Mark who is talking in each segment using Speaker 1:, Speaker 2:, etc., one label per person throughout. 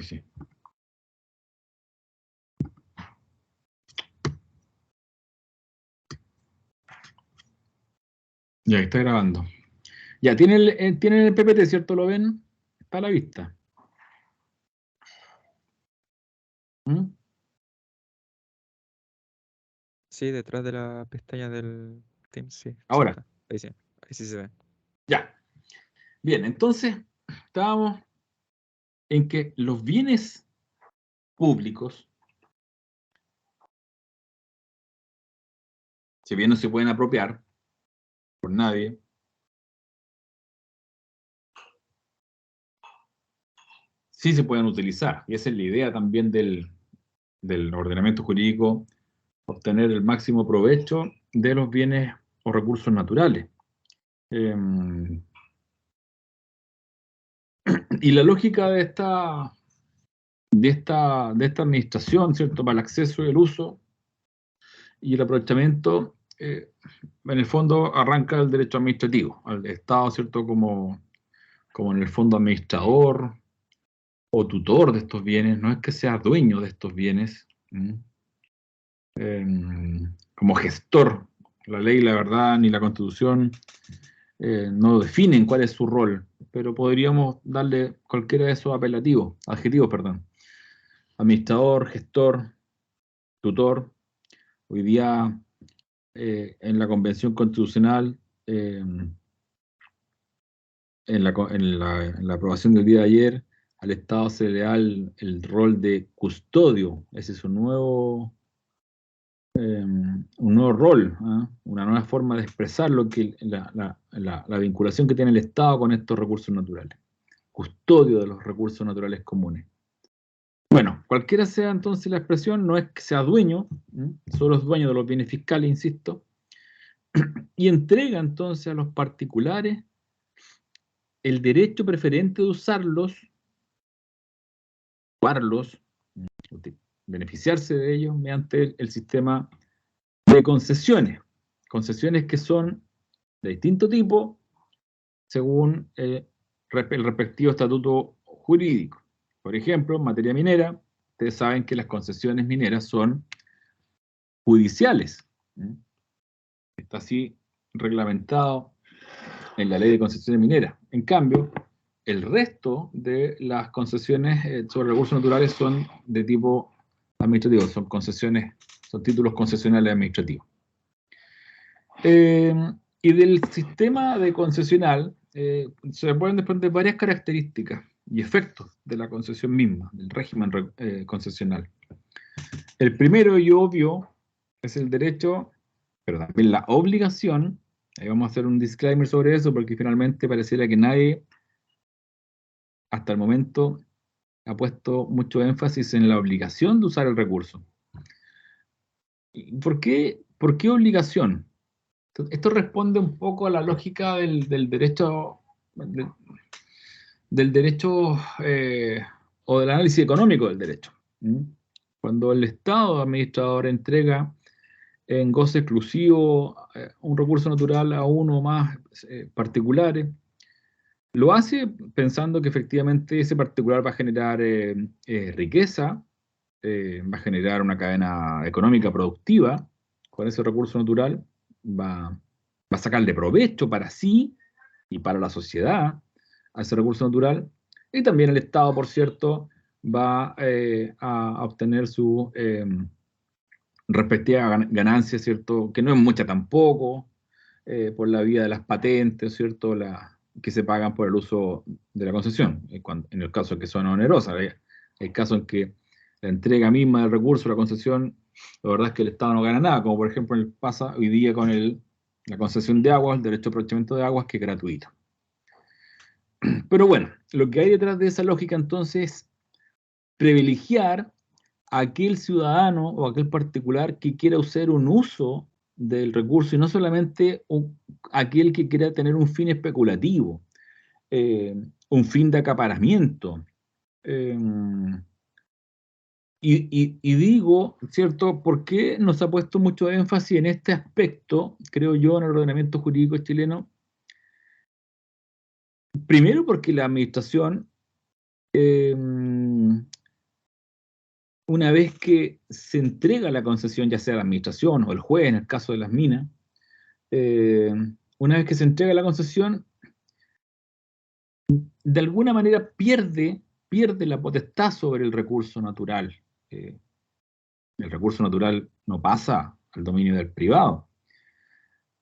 Speaker 1: Sí, sí. Ya está grabando. Ya, tienen el PPT, ¿cierto? ¿Lo ven? Está a la vista. ¿Mm?
Speaker 2: Sí, detrás de la pestaña del Teams, sí.
Speaker 1: Ahora.
Speaker 2: Sí está. Ahí sí. Ahí sí se ve.
Speaker 1: Ya. Bien, entonces estábamos en que los bienes públicos, si bien no se pueden apropiar por nadie, sí se pueden utilizar. Y esa es la idea también del ordenamiento jurídico, obtener el máximo provecho de los bienes o recursos naturales. Y la lógica de esta administración, ¿cierto? Para el acceso y el uso y el aprovechamiento, en el fondo arranca el derecho administrativo, al Estado, ¿cierto? Como en el fondo administrador o tutor de estos bienes, no es que sea dueño de estos bienes, como gestor. La ley, la verdad, ni la Constitución no definen cuál es su rol, pero podríamos darle cualquiera de esos adjetivos, perdón. Administrador, gestor, tutor. Hoy día, en la Convención Constitucional, en la aprobación del día de ayer, al Estado se le da el rol de custodio. Ese es un nuevo rol, ¿ah? Una nueva forma de expresar lo que la vinculación que tiene el Estado con estos recursos naturales. Custodio de los recursos naturales comunes. Bueno, cualquiera sea entonces la expresión, no es que sea dueño, solo es dueño de los bienes fiscales, insisto, y entrega entonces a los particulares el derecho preferente de usarlos, ocuparlos, beneficiarse de ellos mediante el sistema de concesiones. Concesiones que son de distinto tipo según el respectivo estatuto jurídico. Por ejemplo, en materia minera, ustedes saben que las concesiones mineras son judiciales. Está así reglamentado en la ley de concesiones mineras. En cambio, el resto de las concesiones sobre recursos naturales son de tipo administrativo, son concesiones, son títulos concesionales administrativos. Y del sistema de concesional se pueden desprender varias características y efectos de la concesión misma, del régimen concesional. El primero y obvio es el derecho, pero también la obligación. Ahí vamos a hacer un disclaimer sobre eso porque finalmente pareciera que nadie hasta el momento ha puesto mucho énfasis en la obligación de usar el recurso. ¿Por qué obligación? Esto responde un poco a la lógica del derecho, del derecho o del análisis económico del derecho. Cuando el Estado administrador entrega en goce exclusivo un recurso natural a uno o más particulares, lo hace pensando que efectivamente ese particular va a generar riqueza, va a generar una cadena económica productiva con ese recurso natural, va a sacarle provecho para sí y para la sociedad a ese recurso natural, y también el Estado, por cierto, va a obtener su respectiva ganancia, ¿cierto? Que no es mucha tampoco, por la vía de las patentes, ¿cierto? Que se pagan por el uso de la concesión, en el caso que son onerosas. Hay casos en que la entrega misma del recurso, la concesión, la verdad es que el Estado no gana nada, como por ejemplo pasa hoy día con la concesión de aguas, el derecho de aprovechamiento de aguas, que es gratuito. Pero bueno, lo que hay detrás de esa lógica entonces es privilegiar a aquel ciudadano o aquel particular que quiera usar un uso del recurso y no solamente aquel que quiera tener un fin especulativo, un fin de acaparamiento. Eh, y digo, ¿cierto? ¿Por qué nos ha puesto mucho énfasis en este aspecto, creo yo, en el ordenamiento jurídico chileno? Primero porque la administración una vez que se entrega la concesión, ya sea la administración o el juez, en el caso de las minas, una vez que se entrega la concesión, de alguna manera pierde la potestad sobre el recurso natural. El recurso natural no pasa al dominio del privado.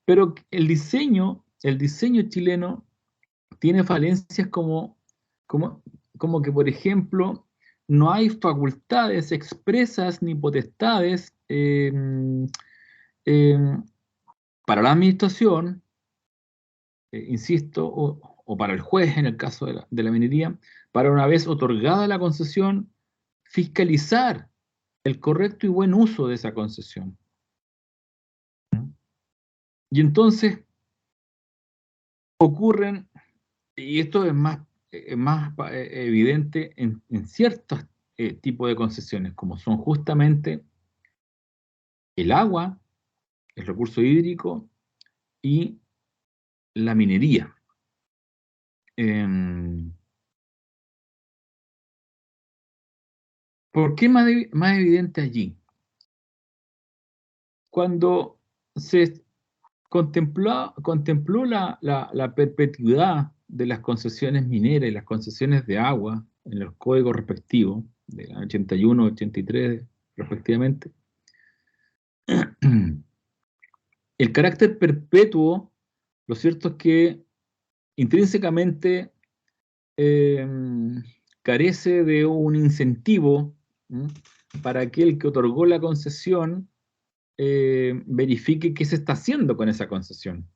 Speaker 1: Pero el diseño chileno tiene falencias como que, por ejemplo, no hay facultades expresas ni potestades eh, para la administración, insisto, o para el juez en el caso de la minería, para una vez otorgada la concesión, fiscalizar el correcto y buen uso de esa concesión. Y entonces ocurren, y esto es más evidente en ciertos tipos de concesiones, como son justamente el agua, el recurso hídrico y la minería. ¿Por qué más evidente allí? Cuando se contempló la perpetuidad de las concesiones mineras y las concesiones de agua en los códigos respectivos, de la 81, 83 respectivamente, el carácter perpetuo, lo cierto es que intrínsecamente eh, carece de un incentivo para aquel que otorgó la concesión verifique qué se está haciendo con esa concesión,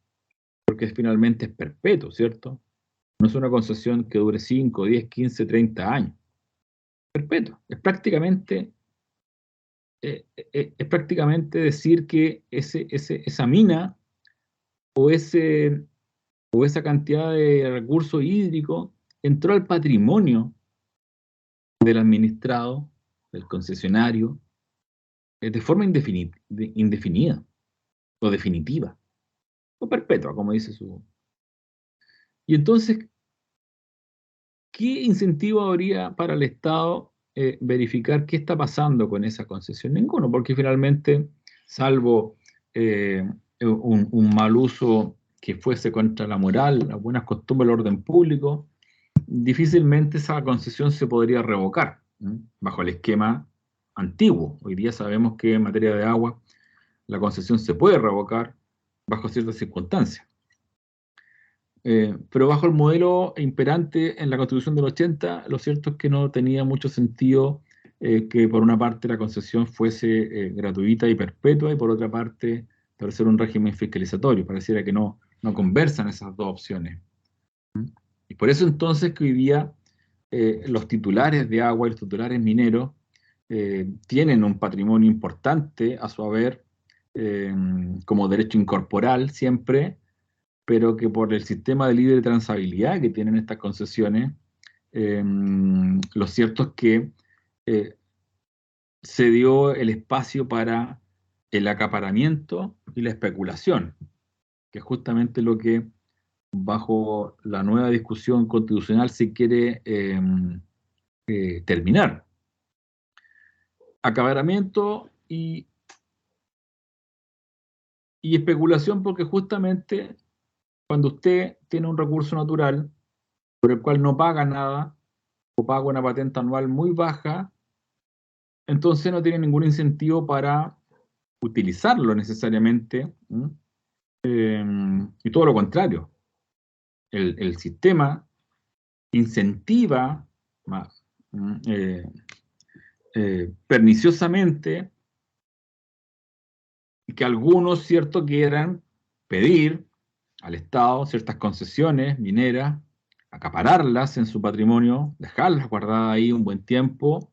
Speaker 1: porque finalmente es perpetuo, ¿cierto? No es una concesión que dure 5, 10, 15, 30 años. Perpetuo. Es prácticamente decir que esa mina o, o esa cantidad de recursos hídricos entró al patrimonio del administrado, del concesionario, de forma indefinida o definitiva, o perpetua, como dice su... Y entonces, ¿qué incentivo habría para el Estado verificar qué está pasando con esa concesión? Ninguno, porque finalmente, salvo un mal uso que fuese contra la moral, las buenas costumbres, el orden público, difícilmente esa concesión se podría revocar, bajo el esquema antiguo. Hoy día sabemos que en materia de agua la concesión se puede revocar bajo ciertas circunstancias. Pero bajo el modelo imperante en la Constitución del 80, lo cierto es que no tenía mucho sentido que por una parte la concesión fuese gratuita y perpetua y por otra parte establecer un régimen fiscalizatorio. Pareciera que no conversan esas dos opciones. Y por eso entonces que hoy día los titulares de agua y los titulares mineros tienen un patrimonio importante a su haber como derecho incorporal siempre, pero que por el sistema de libre transabilidad que tienen estas concesiones, lo cierto es que se dio el espacio para el acaparamiento y la especulación, que es justamente lo que bajo la nueva discusión constitucional se quiere terminar. Acaparamiento y especulación, porque justamente cuando usted tiene un recurso natural por el cual no paga nada o paga una patente anual muy baja, entonces no tiene ningún incentivo para utilizarlo necesariamente, y todo lo contrario. El sistema incentiva perniciosamente que algunos, ¿cierto?, quieran pedir al Estado ciertas concesiones mineras, acapararlas en su patrimonio, dejarlas guardadas ahí un buen tiempo,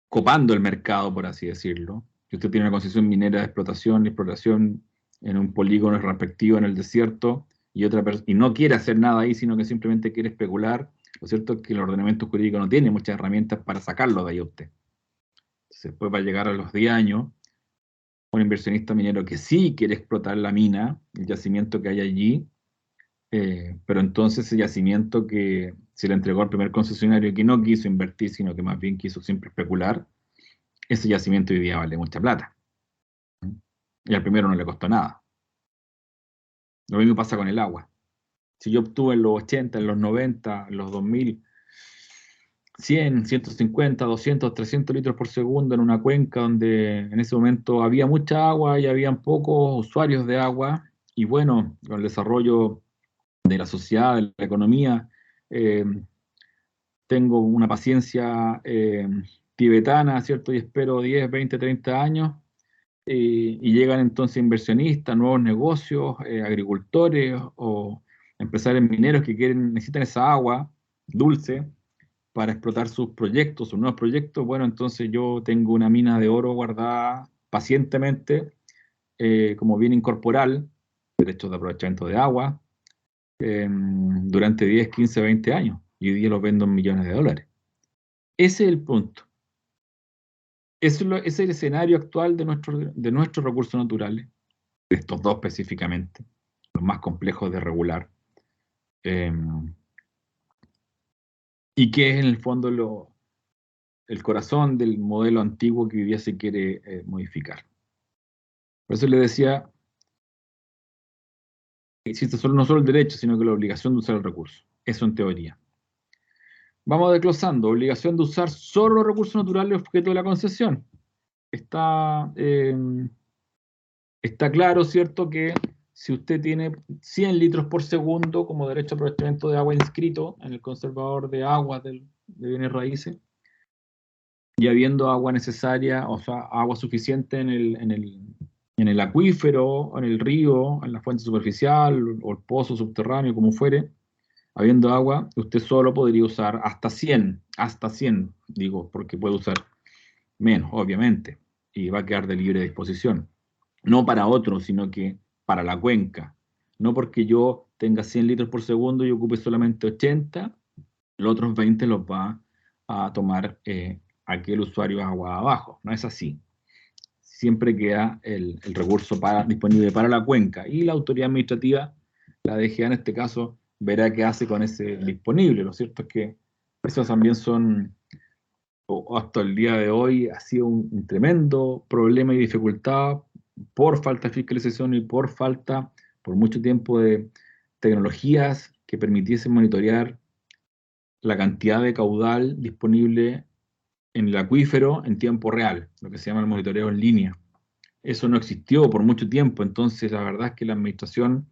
Speaker 1: copando el mercado, por así decirlo. Si usted tiene una concesión minera de explotación en un polígono respectivo en el desierto, y no quiere hacer nada ahí, sino que simplemente quiere especular, lo cierto es que el ordenamiento jurídico no tiene muchas herramientas para sacarlo de ahí a usted. Entonces, después va a llegar a los 10 años, un inversionista minero que sí quiere explotar la mina, el yacimiento que hay allí, pero entonces ese yacimiento que se le entregó al primer concesionario que no quiso invertir, sino que más bien quiso siempre especular, ese yacimiento hoy día vale mucha plata. Y al primero no le costó nada. Lo mismo pasa con el agua. Si yo obtuve en los 80, en los 90, en los 2000, 100, 150, 200, 300 litros por segundo en una cuenca donde en ese momento había mucha agua y habían pocos usuarios de agua, y bueno, con el desarrollo de la sociedad, de la economía, eh, tengo una paciencia tibetana, ¿cierto? Y espero 10, 20, 30 años, y llegan entonces inversionistas, nuevos negocios, agricultores o empresarios mineros que necesitan esa agua dulce para explotar sus proyectos, sus nuevos proyectos. Bueno, entonces yo tengo una mina de oro guardada pacientemente como bien incorporal, derechos de aprovechamiento de agua, durante 10, 15, 20 años. Y hoy día los vendo en millones de dólares. Ese es el punto. Ese es el escenario actual de nuestros recursos naturales, de estos dos específicamente, los más complejos de regular, y que es en el fondo el corazón del modelo antiguo que hoy día se quiere modificar. Por eso le decía, existe no solo el derecho, sino que la obligación de usar el recurso. Eso en teoría. Vamos desglosando. Obligación de usar solo los recursos naturales objeto de la concesión. Está claro, ¿cierto?, que si usted tiene 100 litros por segundo como derecho a aprovechamiento de agua inscrito en el conservador de aguas de bienes raíces, y habiendo agua necesaria, o sea, agua suficiente en el acuífero, en el río, en la fuente superficial, o el pozo subterráneo, como fuere, habiendo agua, usted solo podría usar hasta 100, digo, porque puede usar menos, obviamente, y va a quedar de libre disposición. No para otro, sino que para la cuenca. No porque yo tenga 100 litros por segundo y ocupe solamente 80, los otros 20 los va a tomar aquel usuario agua abajo. No es así. Siempre queda el recurso disponible para la cuenca, y la autoridad administrativa, la DGA en este caso, verá qué hace con ese disponible. Lo cierto es que esos también son, o hasta el día de hoy, ha sido un tremendo problema y dificultad por falta de fiscalización y por mucho tiempo, de tecnologías que permitiesen monitorear la cantidad de caudal disponible en el acuífero en tiempo real, lo que se llama el monitoreo en línea. Eso no existió por mucho tiempo, entonces la verdad es que la administración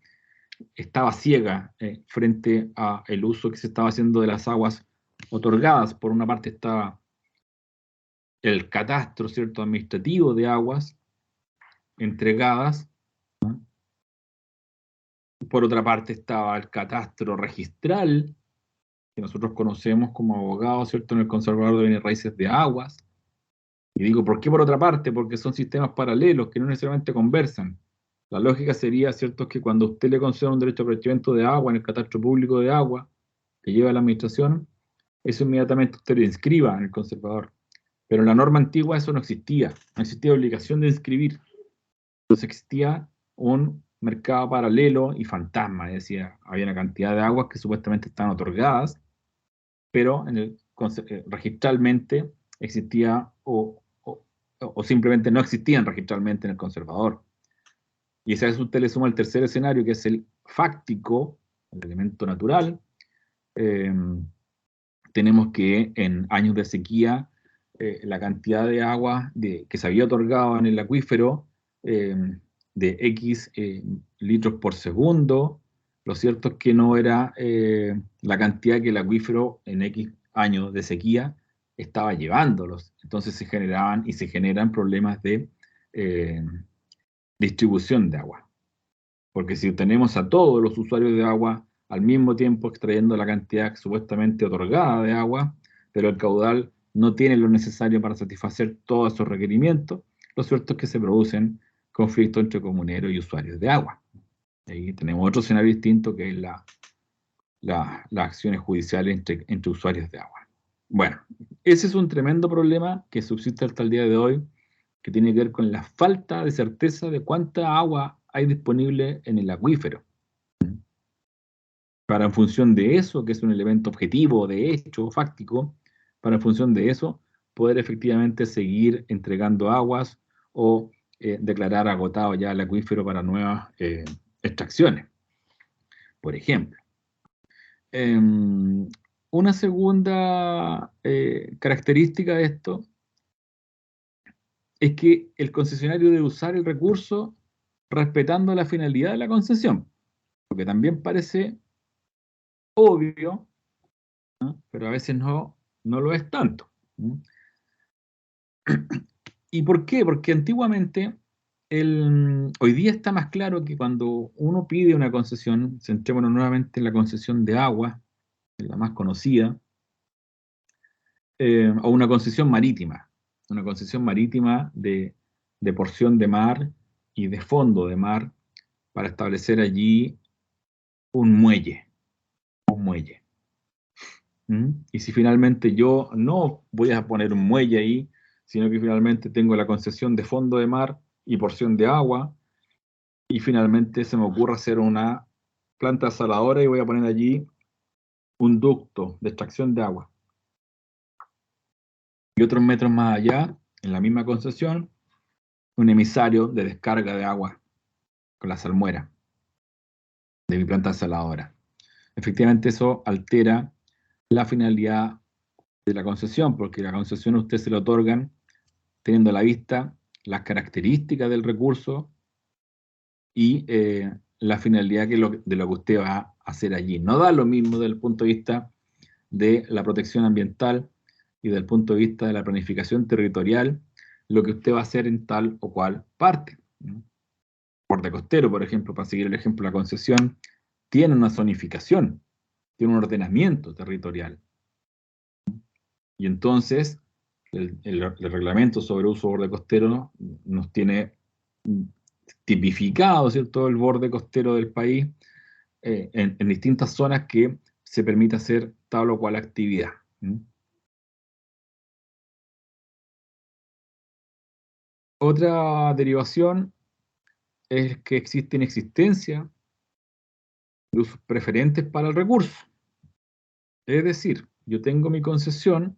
Speaker 1: estaba ciega frente al uso que se estaba haciendo de las aguas otorgadas. Por una parte estaba el catastro, ¿cierto?, administrativo de aguas entregadas. Por otra parte estaba el catastro registral, que nosotros conocemos como abogados, ¿cierto?, en el conservador de bienes raíces de aguas. Y digo, ¿por qué por otra parte? Porque son sistemas paralelos que no necesariamente conversan. La lógica sería, ¿cierto?, que cuando usted le conceda un derecho a aprovechamiento de agua en el catastro público de agua que lleva la administración, eso inmediatamente usted lo inscriba en el conservador. Pero en la norma antigua eso no existía obligación de inscribir. Entonces existía un mercado paralelo y fantasma, es decir, había una cantidad de aguas que supuestamente estaban otorgadas, pero registralmente existía o simplemente no existían registralmente en el conservador. Y si a eso usted le suma el tercer escenario, que es el fáctico, el elemento natural, tenemos que en años de sequía, la cantidad de agua que se había otorgado en el acuífero, de X litros por segundo, lo cierto es que no era la cantidad que el acuífero en X años de sequía estaba llevándolos. Entonces se generaban y se generan problemas de distribución de agua. Porque si tenemos a todos los usuarios de agua al mismo tiempo extrayendo la cantidad supuestamente otorgada de agua, pero el caudal no tiene lo necesario para satisfacer todos esos requerimientos, lo cierto es que se producen conflictos entre comuneros y usuarios de agua. Ahí tenemos otro escenario distinto, que es las acciones judiciales entre usuarios de agua. Bueno, ese es un tremendo problema que subsiste hasta el día de hoy, que tiene que ver con la falta de certeza de cuánta agua hay disponible en el acuífero. para en función de eso, que es un elemento objetivo, de hecho, fáctico, para en función de eso, poder efectivamente seguir entregando aguas o declarar agotado ya el acuífero para nuevas extracciones, por ejemplo. Una segunda característica de esto es que el concesionario debe usar el recurso respetando la finalidad de la concesión, porque también parece obvio, ¿no? Pero a veces no lo es tanto. ¿No? ¿Y por qué? Porque antiguamente, hoy día está más claro que cuando uno pide una concesión, centrémonos nuevamente en la concesión de agua, la más conocida, o una concesión marítima de porción de mar y de fondo de mar para establecer allí un muelle. ¿Mm? Y si finalmente yo no voy a poner un muelle ahí, sino que finalmente tengo la concesión de fondo de mar y porción de agua, y finalmente se me ocurre hacer una planta desaladora y voy a poner allí un ducto de extracción de agua. Y otros metros más allá, en la misma concesión, un emisario de descarga de agua con la salmuera de mi planta desaladora. Efectivamente, eso altera la finalidad de la concesión, porque la concesión a usted se le otorgan teniendo a la vista las características del recurso y la finalidad de lo que usted va a hacer allí. No da lo mismo desde el punto de vista de la protección ambiental y desde el punto de vista de la planificación territorial lo que usted va a hacer en tal o cual parte. Borde costero, por ejemplo, para seguir el ejemplo de la concesión, tiene una zonificación, tiene un ordenamiento territorial. Y entonces, el reglamento sobre uso de borde costero nos tiene tipificado, ¿cierto?, el borde costero del país en distintas zonas que se permite hacer tal o cual actividad. Otra derivación es que existe inexistencia de usos preferentes para el recurso. Es decir, yo tengo mi concesión,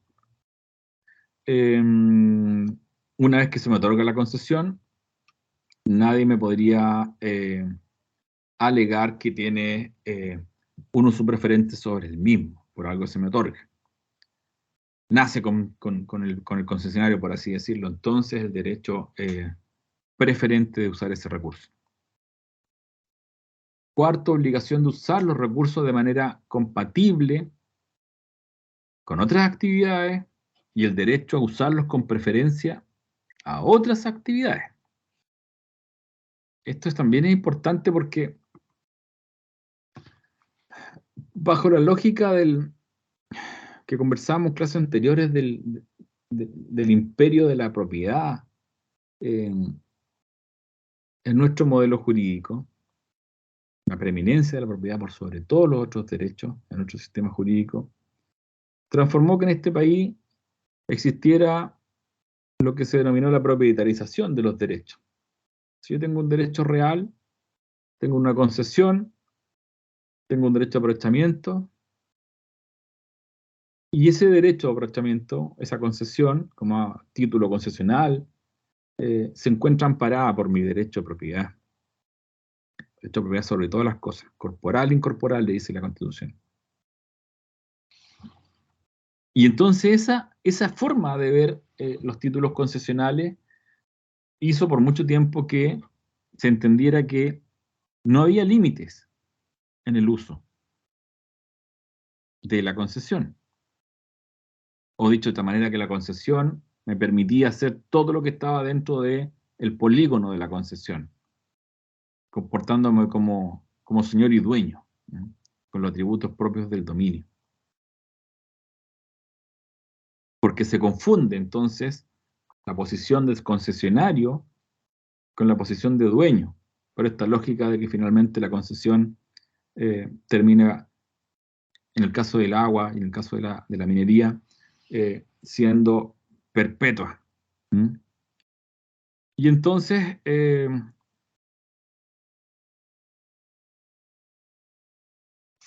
Speaker 1: una vez que se me otorga la concesión, nadie me podría alegar que tiene un uso preferente sobre el mismo, por algo se me otorga. Nace con el concesionario, por así decirlo, entonces el derecho preferente de usar ese recurso. Cuarto, obligación de usar los recursos de manera compatible con otras actividades y el derecho a usarlos con preferencia a otras actividades. Esto también es importante porque bajo la lógica que conversamos en clases anteriores del imperio de la propiedad en nuestro modelo jurídico, la preeminencia de la propiedad por sobre todos los otros derechos en nuestro sistema jurídico, transformó que en este país existiera lo que se denominó la propietarización de los derechos. Si yo tengo un derecho real, tengo una concesión, tengo un derecho de aprovechamiento, y ese derecho de aprovechamiento, esa concesión, como título concesional, se encuentra amparada por mi derecho de propiedad. Derecho de propiedad sobre todas las cosas, corporal e incorporal, le dice la Constitución. Y entonces esa forma de ver los títulos concesionales hizo por mucho tiempo que se entendiera que no había límites en el uso de la concesión. O dicho de esta manera, que la concesión me permitía hacer todo lo que estaba dentro del polígono de la concesión, comportándome como señor y dueño, ¿no?, con los atributos propios del dominio. Porque se confunde entonces la posición del concesionario con la posición de dueño, por esta lógica de que finalmente la concesión termina, en el caso del agua y en el caso de la minería, siendo perpetua. ¿Mm? Y entonces,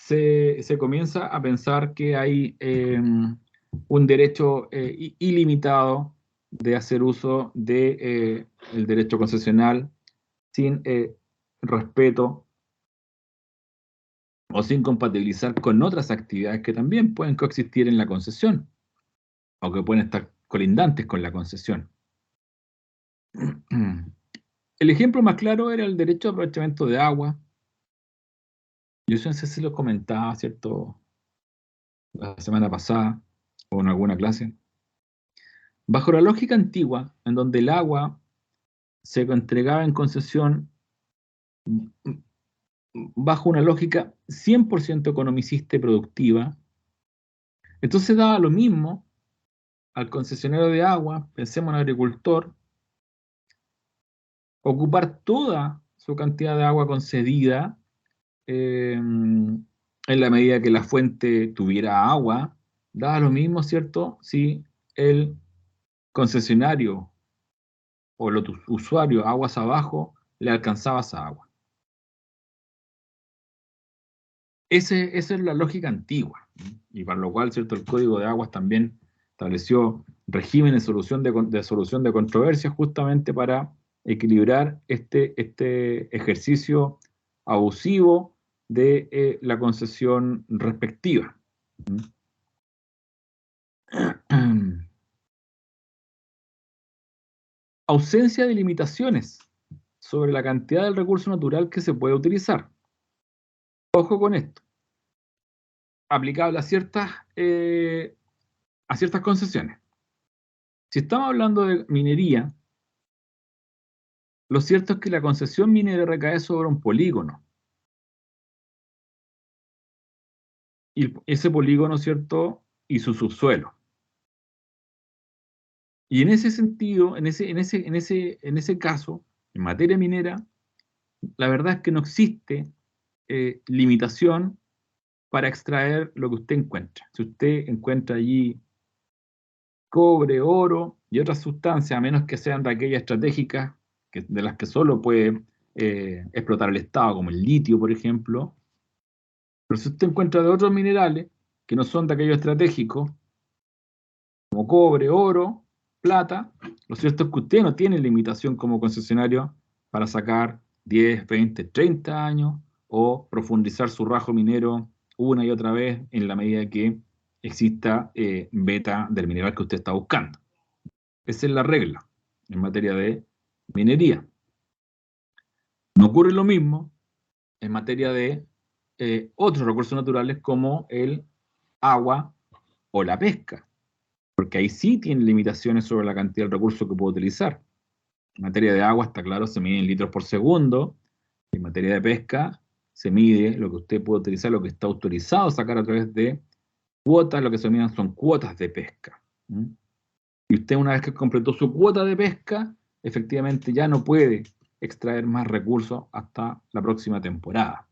Speaker 1: se comienza a pensar que hay un derecho ilimitado de hacer uso de el derecho concesional sin respeto o sin compatibilizar con otras actividades que también pueden coexistir en la concesión o que pueden estar colindantes con la concesión. El ejemplo más claro era el derecho de aprovechamiento de agua. Yo no sé si lo comentaba, ¿cierto?, la semana pasada o en alguna clase. Bajo la lógica antigua, en donde el agua se entregaba en concesión bajo una lógica 100% economicista y productiva, entonces daba lo mismo al concesionario de agua, pensemos en el agricultor, ocupar toda su cantidad de agua concedida en la medida que la fuente tuviera agua, daba lo mismo, ¿cierto?, si el concesionario o los usuarios aguas abajo le alcanzaba esa agua. Esa es la lógica antigua, y para lo cual, ¿cierto?, el Código de Aguas también estableció regímenes de solución de controversias justamente para equilibrar este ejercicio abusivo de la concesión respectiva. Ausencia de limitaciones sobre la cantidad del recurso natural que se puede utilizar. Ojo con esto. Aplicable a ciertas concesiones. Si estamos hablando de minería, lo cierto es que la concesión minera recae sobre un polígono. Y ese polígono, ¿cierto?, y su subsuelo. Y en ese sentido, en ese caso, en materia minera, la verdad es que no existe limitación para extraer lo que usted encuentra. Si usted encuentra allí cobre, oro y otras sustancias, a menos que sean de aquellas estratégicas de las que solo puede explotar el Estado, como el litio, por ejemplo. Pero si usted encuentra de otros minerales que no son de aquellos estratégicos, como cobre, oro, plata, lo cierto es que usted no tiene limitación como concesionario para sacar 10, 20, 30 años o profundizar su rajo minero una y otra vez en la medida que exista beta del mineral que usted está buscando. Esa es la regla en materia de minería. No ocurre lo mismo en materia de otros recursos naturales como el agua o la pesca, porque ahí sí tiene limitaciones sobre la cantidad de recursos que puede utilizar. En materia de agua, está claro, se mide en litros por segundo. En materia de pesca, se mide lo que usted puede utilizar, lo que está autorizado a sacar a través de cuotas, lo que se miden son cuotas de pesca. Y usted, una vez que completó su cuota de pesca, efectivamente ya no puede extraer más recursos hasta la próxima temporada.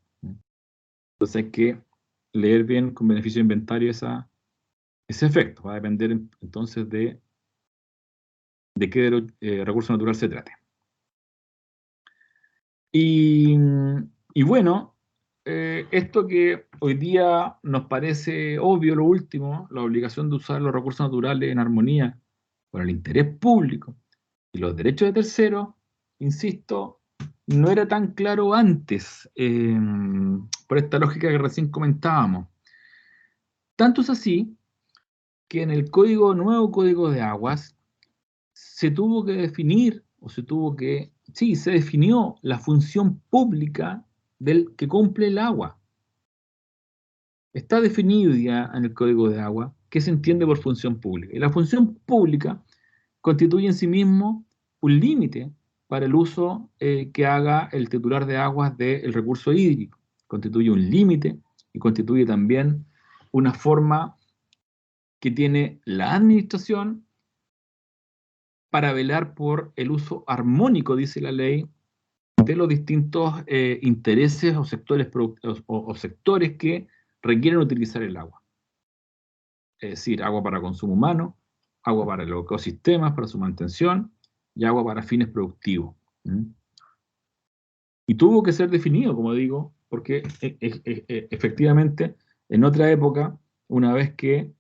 Speaker 1: Entonces hay que leer bien con beneficio de inventario ese efecto. Va a depender entonces de qué recurso natural se trate. Y bueno, esto que hoy día nos parece obvio, lo último, la obligación de usar los recursos naturales en armonía con el interés público y los derechos de terceros, insisto, no era tan claro antes, por esta lógica que recién comentábamos. Tanto es así que en el nuevo Código de Aguas se tuvo que definir, se definió la función pública del que cumple el agua. Está definido ya en el Código de Agua qué se entiende por función pública. Y la función pública constituye en sí mismo un límite para el uso que haga el titular de aguas del recurso hídrico. Constituye un límite y constituye también una forma que tiene la administración para velar por el uso armónico, dice la ley, de los distintos intereses o sectores que requieren utilizar el agua. Es decir, agua para consumo humano, agua para los ecosistemas, para su mantención, y agua para fines productivos. Y tuvo que ser definido, como digo, porque efectivamente, en otra época, una vez que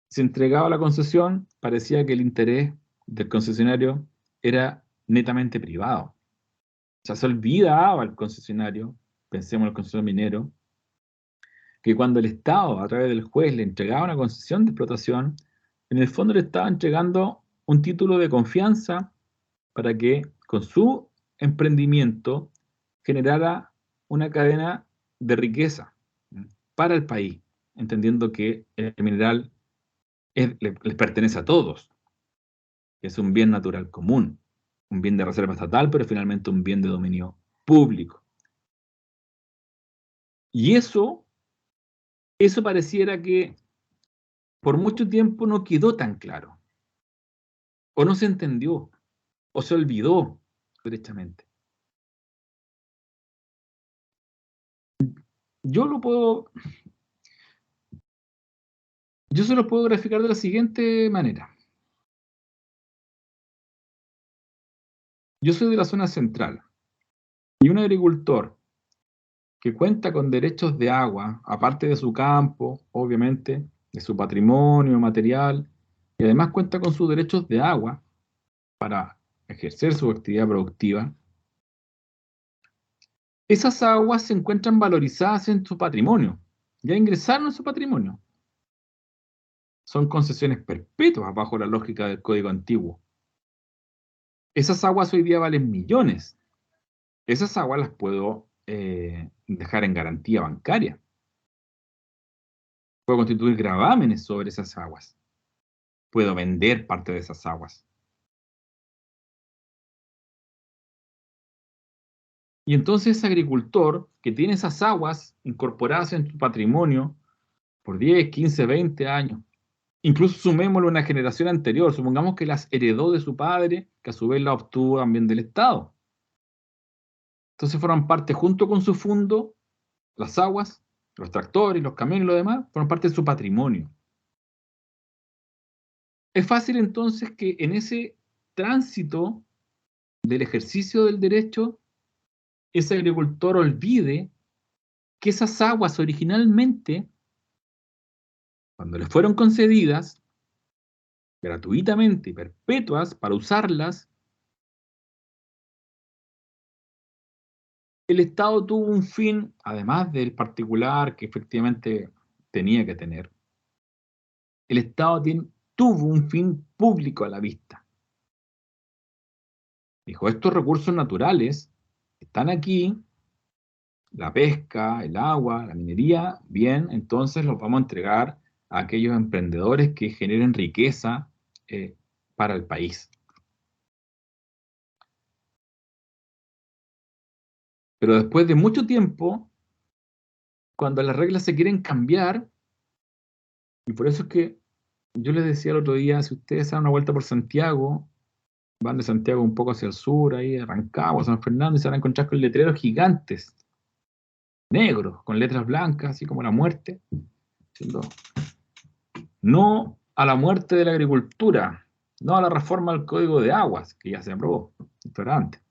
Speaker 1: se entregaba la concesión, parecía que el interés del concesionario era netamente privado. O sea, se olvidaba el concesionario, pensemos en el concesionario minero, que cuando el Estado, a través del juez, le entregaba una concesión de explotación, en el fondo le estaba entregando un título de confianza para que con su emprendimiento generara una cadena de riqueza para el país, entendiendo que el mineral les pertenece a todos, es un bien natural común, un bien de reserva estatal, pero finalmente un bien de dominio público. Y eso pareciera que por mucho tiempo no quedó tan claro, o no se entendió, o se olvidó derechamente. Yo lo puedo, yo se lo puedo graficar de la siguiente manera. Yo soy de la zona central y un agricultor que cuenta con derechos de agua, aparte de su campo, obviamente, de su patrimonio material, y además cuenta con sus derechos de agua para ejercer su actividad productiva, esas aguas se encuentran valorizadas en su patrimonio, ya ingresaron en su patrimonio. Son concesiones perpetuas bajo la lógica del Código Antiguo. Esas aguas hoy día valen millones. Esas aguas las puedo dejar en garantía bancaria. Puedo constituir gravámenes sobre esas aguas. Puedo vender parte de esas aguas. Y entonces ese agricultor que tiene esas aguas incorporadas en su patrimonio por 10, 15, 20 años, incluso sumémoslo a una generación anterior, supongamos que las heredó de su padre, que a su vez las obtuvo también del Estado. Entonces forman parte junto con su fondo, las aguas, los tractores, los camiones y lo demás, forman parte de su patrimonio. Es fácil entonces que en ese tránsito del ejercicio del derecho, ese agricultor olvide que esas aguas originalmente, cuando le fueron concedidas gratuitamente y perpetuas para usarlas, el Estado tuvo un fin, además del particular que efectivamente tenía que tener. El Estado tuvo un fin público a la vista. Dijo, estos recursos naturales están aquí, la pesca, el agua, la minería, bien, entonces los vamos a entregar a aquellos emprendedores que generen riqueza para el país. Pero después de mucho tiempo, cuando las reglas se quieren cambiar, y por eso es que yo les decía el otro día, si ustedes dan una vuelta por Santiago, van de Santiago un poco hacia el sur, ahí arrancamos a San Fernando y se van a encontrar con letreros gigantes, negros, con letras blancas, así como la muerte, diciendo, no a la muerte de la agricultura, no a la reforma del Código de Aguas, que ya se aprobó, esto era antes.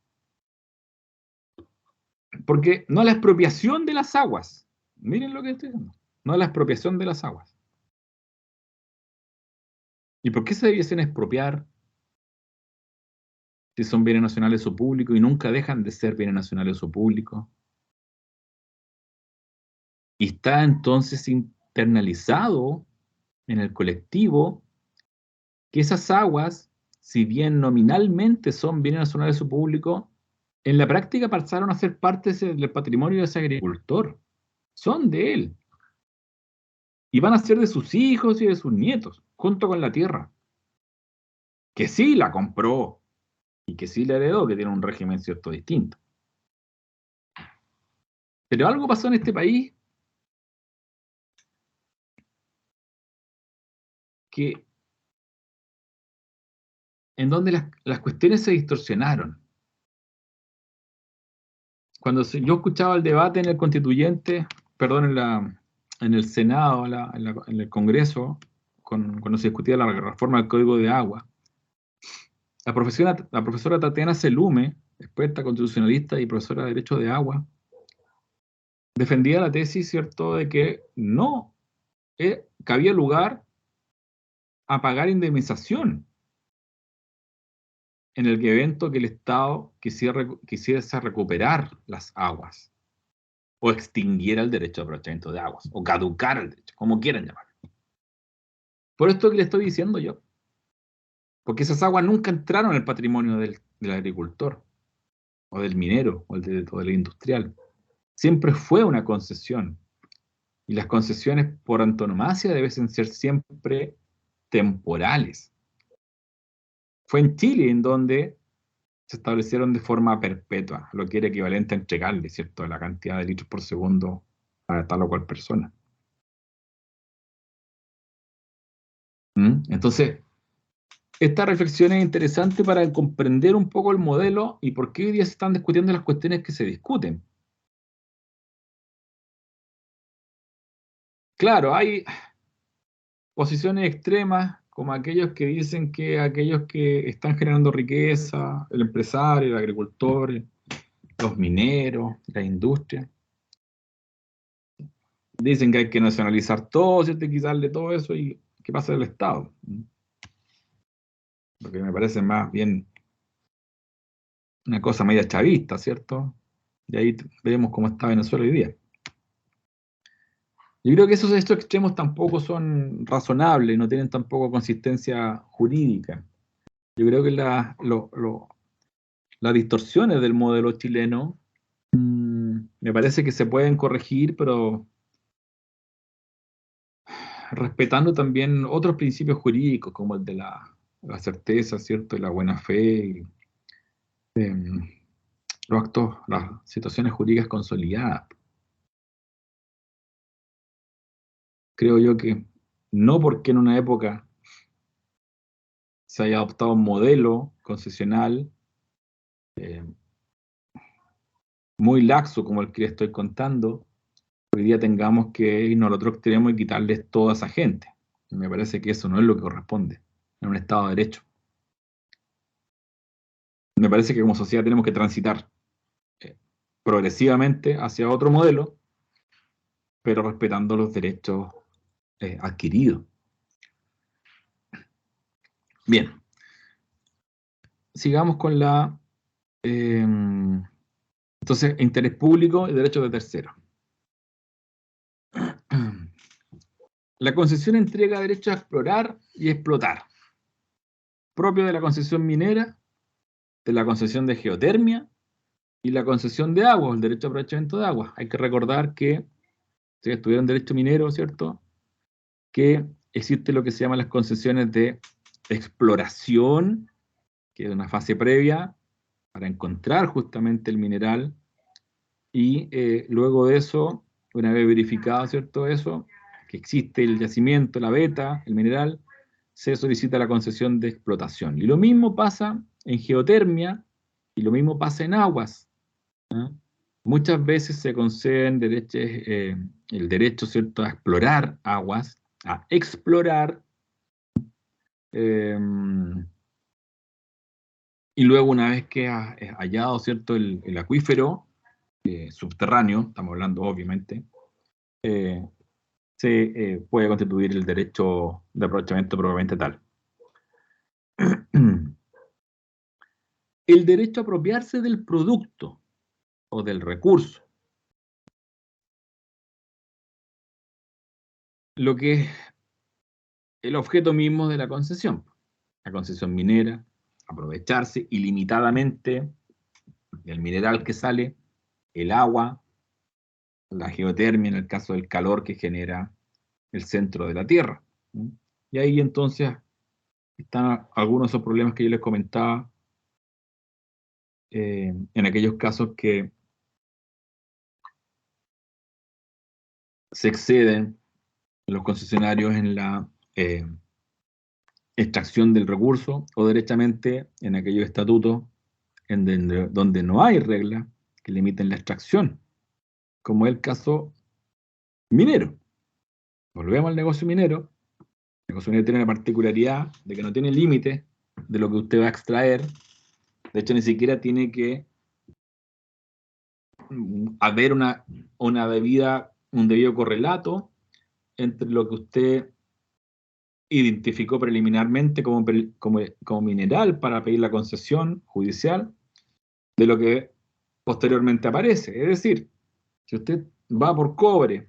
Speaker 1: Porque no a la expropiación de las aguas, miren lo que estoy diciendo, no a la expropiación de las aguas. ¿Y por qué se debiesen expropiar si son bienes nacionales o públicos y nunca dejan de ser bienes nacionales o públicos? Y está entonces internalizado en el colectivo que esas aguas, si bien nominalmente son bienes nacionales o públicos, en la práctica pasaron a ser parte del patrimonio de ese agricultor. Son de él. Y van a ser de sus hijos y de sus nietos, junto con la tierra. Que sí la compró y que sí la heredó, que tiene un régimen cierto distinto. Pero algo pasó en este país que en donde las cuestiones se distorsionaron. Cuando yo escuchaba el debate en el constituyente, perdón, en el Senado, en el Congreso, cuando se discutía la reforma del Código de Agua, la profesora Tatiana Selume, experta constitucionalista y profesora de Derecho de Agua, defendía la tesis, ¿cierto?, de que no cabía lugar a pagar indemnización en el evento que el Estado quisiese recuperar las aguas, o extinguiera el derecho de aprovechamiento de aguas, o caducara el derecho, como quieran llamarlo. Por esto que le estoy diciendo yo, porque esas aguas nunca entraron en el patrimonio del agricultor, o del minero, o del industrial. Siempre fue una concesión, y las concesiones por antonomasia deben ser siempre temporales. Fue en Chile en donde se establecieron de forma perpetua, lo que era equivalente a entregarle, ¿cierto?, la cantidad de litros por segundo a tal o cual persona. Entonces, esta reflexión es interesante para comprender un poco el modelo y por qué hoy día se están discutiendo las cuestiones que se discuten. Claro, hay posiciones extremas, como aquellos que dicen que aquellos que están generando riqueza, el empresario, el agricultor, los mineros, la industria, dicen que hay que nacionalizar todo, ¿cierto?, y quitarle todo eso y que pase el Estado. Lo que me parece más bien una cosa media chavista, ¿cierto? Y ahí vemos cómo está Venezuela hoy día. Yo creo que estos extremos tampoco son razonables, no tienen tampoco consistencia jurídica. Yo creo que las distorsiones del modelo chileno me parece que se pueden corregir, pero respetando también otros principios jurídicos, como el de la certeza, ¿cierto?, y la buena fe, y, los actos, las situaciones jurídicas consolidadas. Creo yo que no porque en una época se haya adoptado un modelo concesional muy laxo como el que les estoy contando, hoy día tengamos que irnos al otro extremo y quitarles toda esa gente. Me parece que eso no es lo que corresponde en un Estado de Derecho. Me parece que como sociedad tenemos que transitar progresivamente hacia otro modelo, pero respetando los derechos adquiridos. Bien, sigamos con la... entonces, interés público y derechos de terceros. La concesión entrega derecho a explorar y explotar, propio de la concesión minera, de la concesión de geotermia y la concesión de agua, el derecho a aprovechamiento de agua. Hay que recordar que, si estudiaron derecho minero, ¿cierto?, que existe lo que se llama las concesiones de exploración, que es una fase previa para encontrar justamente el mineral, y luego de eso, una vez verificado, ¿cierto?, eso, que existe el yacimiento, la veta, el mineral, se solicita la concesión de explotación. Y lo mismo pasa en geotermia y lo mismo pasa en aguas. Muchas veces se conceden derechos, el derecho, ¿cierto?, a explorar aguas, a explorar, y luego una vez que ha hallado, ¿cierto?, el acuífero subterráneo, estamos hablando obviamente, se puede constituir el derecho de aprovechamiento propiamente tal. El derecho a apropiarse del producto o del recurso. Lo que es el objeto mismo de la concesión. La concesión minera, aprovecharse ilimitadamente del mineral que sale, el agua, la geotermia en el caso del calor que genera el centro de la Tierra. Y ahí entonces están algunos de esos problemas que yo les comentaba en aquellos casos que se exceden los concesionarios en la extracción del recurso o derechamente en aquellos estatutos donde no hay reglas que limiten la extracción, como es el caso minero. Volvemos al negocio minero. El negocio minero tiene la particularidad de que no tiene límite de lo que usted va a extraer. De hecho, ni siquiera tiene que haber una debida, un debido correlato entre lo que usted identificó preliminarmente como mineral para pedir la concesión judicial de lo que posteriormente aparece. Es decir, si usted va por cobre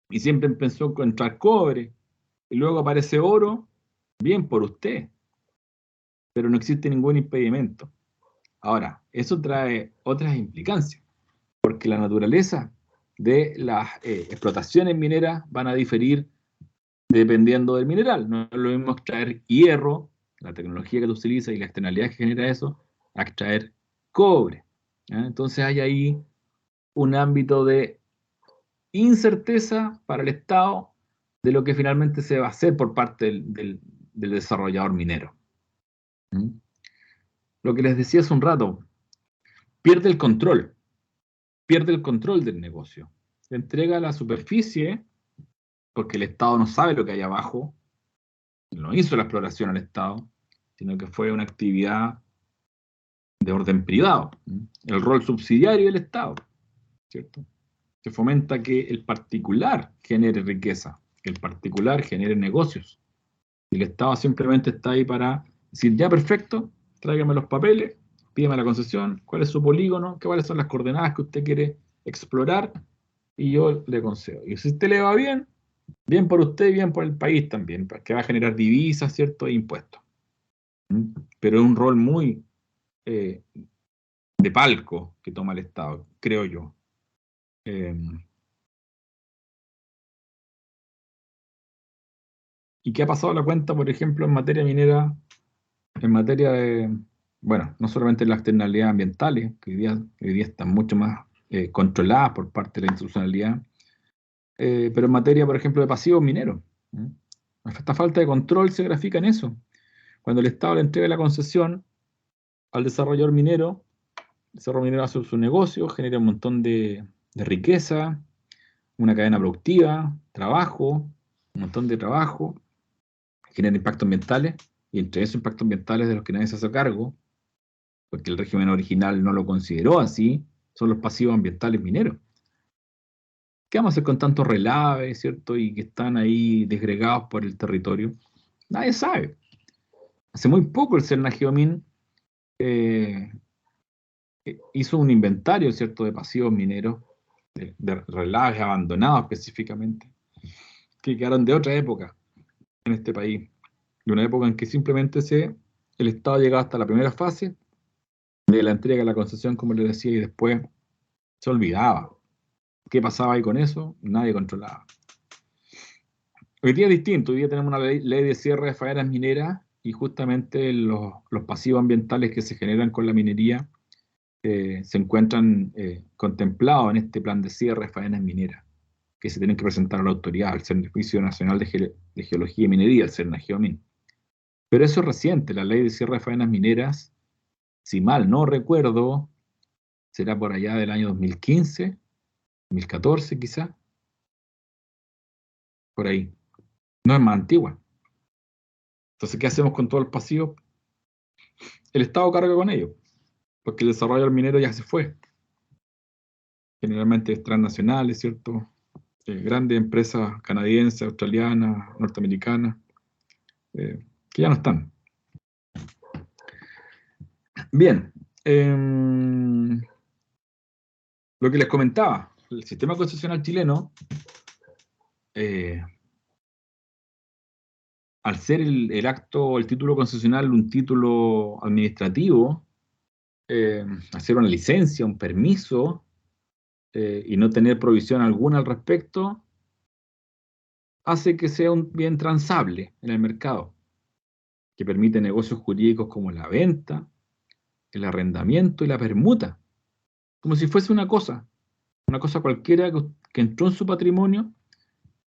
Speaker 1: y siempre pensó encontrar cobre y luego aparece oro, bien por usted, pero no existe ningún impedimento. Ahora, eso trae otras implicancias, porque la naturaleza de las explotaciones mineras van a diferir dependiendo del mineral. No es lo mismo extraer hierro, la tecnología que tú utilizas y la externalidad que genera eso, a extraer cobre. ¿Ya? Entonces hay ahí un ámbito de incerteza para el Estado de lo que finalmente se va a hacer por parte del desarrollador minero. ¿Mm? Lo que les decía hace un rato, pierde el control del negocio. Le entrega la superficie porque el Estado no sabe lo que hay abajo, no hizo la exploración al Estado, sino que fue una actividad de orden privado, el rol subsidiario del Estado, ¿cierto? Se fomenta que el particular genere riqueza, que el particular genere negocios. Y el Estado simplemente está ahí para decir, ya perfecto, tráigame los papeles, pídeme la concesión, cuál es su polígono, cuáles son las coordenadas que usted quiere explorar, y yo le concedo. Y si usted le va bien, bien por usted y bien por el país también, que va a generar divisas, ¿cierto? E impuestos. Pero es un rol muy de palco que toma el Estado, creo yo. ¿Y qué ha pasado a la cuenta, por ejemplo, en materia minera, en materia de, bueno, no solamente las externalidades ambientales, que hoy día están mucho más controladas por parte de la institucionalidad, pero en materia, por ejemplo, de pasivos mineros? ¿Mm? Esta falta de control se grafica en eso. Cuando el Estado le entrega la concesión al desarrollador minero, el desarrollador minero hace su negocio, genera un montón de riqueza, una cadena productiva, trabajo, un montón de trabajo, genera impactos ambientales, y entre esos impactos ambientales de los que nadie se hace cargo, porque el régimen original no lo consideró así, son los pasivos ambientales mineros. ¿Qué vamos a hacer con tantos relaves, cierto? Y que están ahí desgregados por el territorio. Nadie sabe. Hace muy poco el Cernageomin eh, hizo un inventario, cierto, de pasivos mineros, de relaves abandonados específicamente, que quedaron de otra época en este país. De una época en que simplemente el Estado llegaba hasta la primera fase de la entrega de la concesión, como les decía, y después se olvidaba. ¿Qué pasaba ahí con eso? Nadie controlaba. Hoy día es distinto, hoy día tenemos una ley de cierre de faenas mineras y justamente los pasivos ambientales que se generan con la minería se encuentran contemplados en este plan de cierre de faenas mineras que se tienen que presentar a la autoridad, al Servicio Nacional de Geología y Minería, el Cernageomin. Pero eso es reciente, la ley de cierre de faenas mineras, si mal no recuerdo, será por allá del año 2015, 2014 quizá, por ahí. No es más antigua. Entonces, ¿qué hacemos con todo el pasivo? El Estado carga con ello, porque el desarrollo minero ya se fue. Generalmente es transnacionales, ¿cierto? Grandes empresas canadienses, australianas, norteamericanas, que ya no están. Bien, lo que les comentaba, el sistema constitucional chileno, al ser el acto, el título constitucional, un título administrativo, hacer una licencia, un permiso, y no tener provisión alguna al respecto, hace que sea un bien transable en el mercado, que permite negocios jurídicos como la venta, el arrendamiento y la permuta, como si fuese una cosa cualquiera que entró en su patrimonio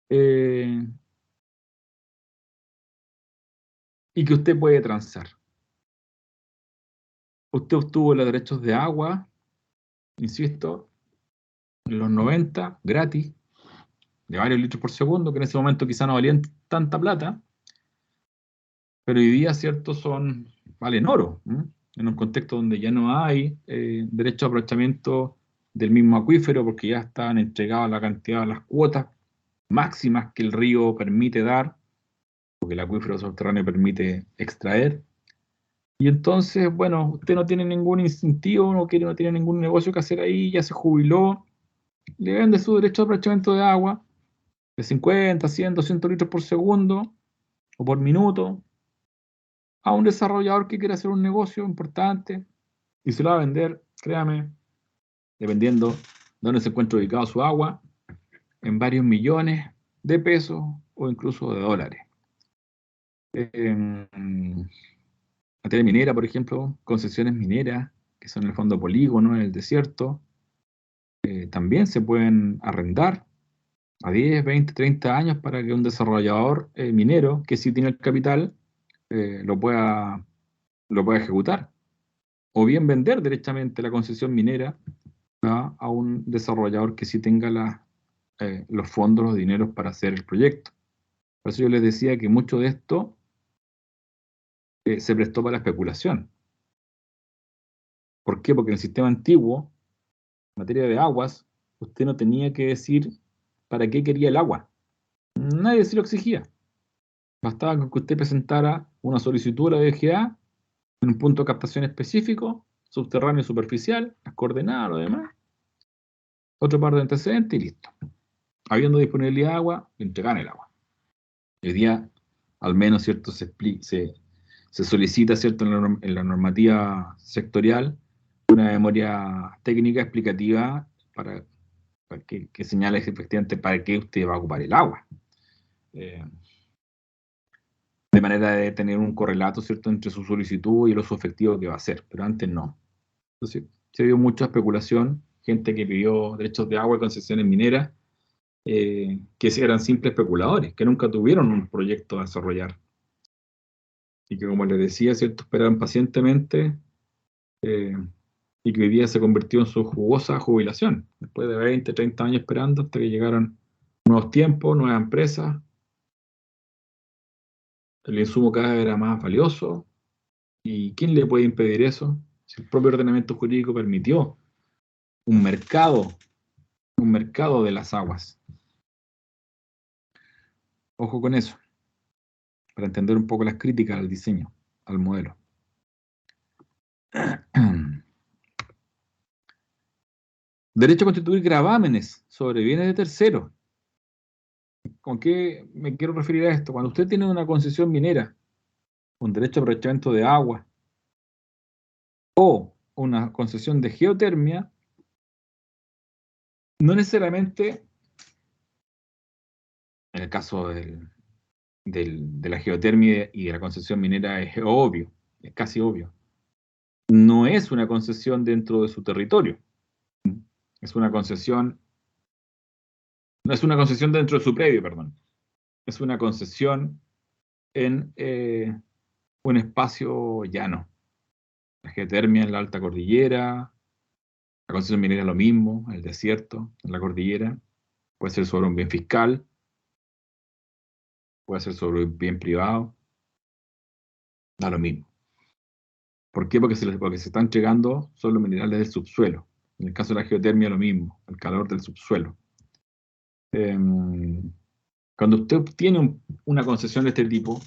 Speaker 1: eh, y que usted puede transar. Usted obtuvo los derechos de agua, insisto, en los 90, gratis, de varios litros por segundo, que en ese momento quizá no valían tanta plata, pero hoy día, cierto, valen oro, ¿eh? En un contexto donde ya no hay derecho a aprovechamiento del mismo acuífero porque ya estaban entregadas la cantidad de las cuotas máximas que el río permite dar, porque el acuífero subterráneo permite extraer. Y entonces, bueno, usted no tiene ningún incentivo, no tiene ningún negocio que hacer ahí, ya se jubiló, le vende su derecho de aprovechamiento de agua de 50, 100, 200 litros por segundo o por minuto a un desarrollador que quiere hacer un negocio importante y se lo va a vender, créame, dependiendo de dónde se encuentra ubicado su agua, en varios millones de pesos o incluso de dólares. Materia minera, por ejemplo, concesiones mineras, que son en el fondo polígonos en el desierto, también se pueden arrendar a 10, 20, 30 años para que un desarrollador minero, que sí tiene el capital, eh, lo pueda, lo pueda ejecutar. O bien vender directamente la concesión minera a un desarrollador que sí tenga los fondos, los dineros para hacer el proyecto. Por eso yo les decía que mucho de esto se prestó para la especulación. ¿Por qué? Porque en el sistema antiguo, en materia de aguas, usted no tenía que decir para qué quería el agua. Nadie se lo exigía. Bastaba con que usted presentara una solicitud a la DGA en un punto de captación específico, subterráneo y superficial, las coordenadas, lo demás, otro par de antecedentes y listo. Habiendo disponibilidad de agua, le entregan el agua. Hoy día, al menos, ¿cierto? Se solicita, ¿cierto? En la normativa sectorial, una memoria técnica explicativa para que señale efectivamente para qué usted va a ocupar el agua. De manera de tener un correlato, ¿cierto?, entre su solicitud y el uso efectivo que va a hacer, pero antes no. Entonces, se vio mucha especulación, gente que pidió derechos de agua y concesiones mineras, que eran simples especuladores, que nunca tuvieron un proyecto a desarrollar. Y que, como les decía, ¿cierto?, esperaban pacientemente y que hoy día se convirtió en su jugosa jubilación, después de 20, 30 años esperando hasta que llegaron nuevos tiempos, nuevas empresas, el insumo cada vez era más valioso. ¿Y quién le puede impedir eso? Si el propio ordenamiento jurídico permitió un mercado, un mercado de las aguas. Ojo con eso, para entender un poco las críticas al diseño, al modelo. Derecho a constituir gravámenes sobre bienes de terceros. ¿Con qué me quiero referir a esto? Cuando usted tiene una concesión minera, un derecho a aprovechamiento de agua o una concesión de geotermia, no necesariamente, en el caso de la geotermia y de la concesión minera es obvio, es casi obvio. No es una concesión dentro de su territorio. Es una concesión, no es una concesión dentro de su predio, perdón. Es una concesión en un espacio llano. La geotermia en la alta cordillera, la concesión minera es lo mismo, en el desierto, en la cordillera. Puede ser sobre un bien fiscal, puede ser sobre un bien privado, da lo mismo. ¿Por qué? Porque se están entregando son los minerales del subsuelo. En el caso de la geotermia, lo mismo, el calor del subsuelo. Cuando usted obtiene una concesión de este tipo,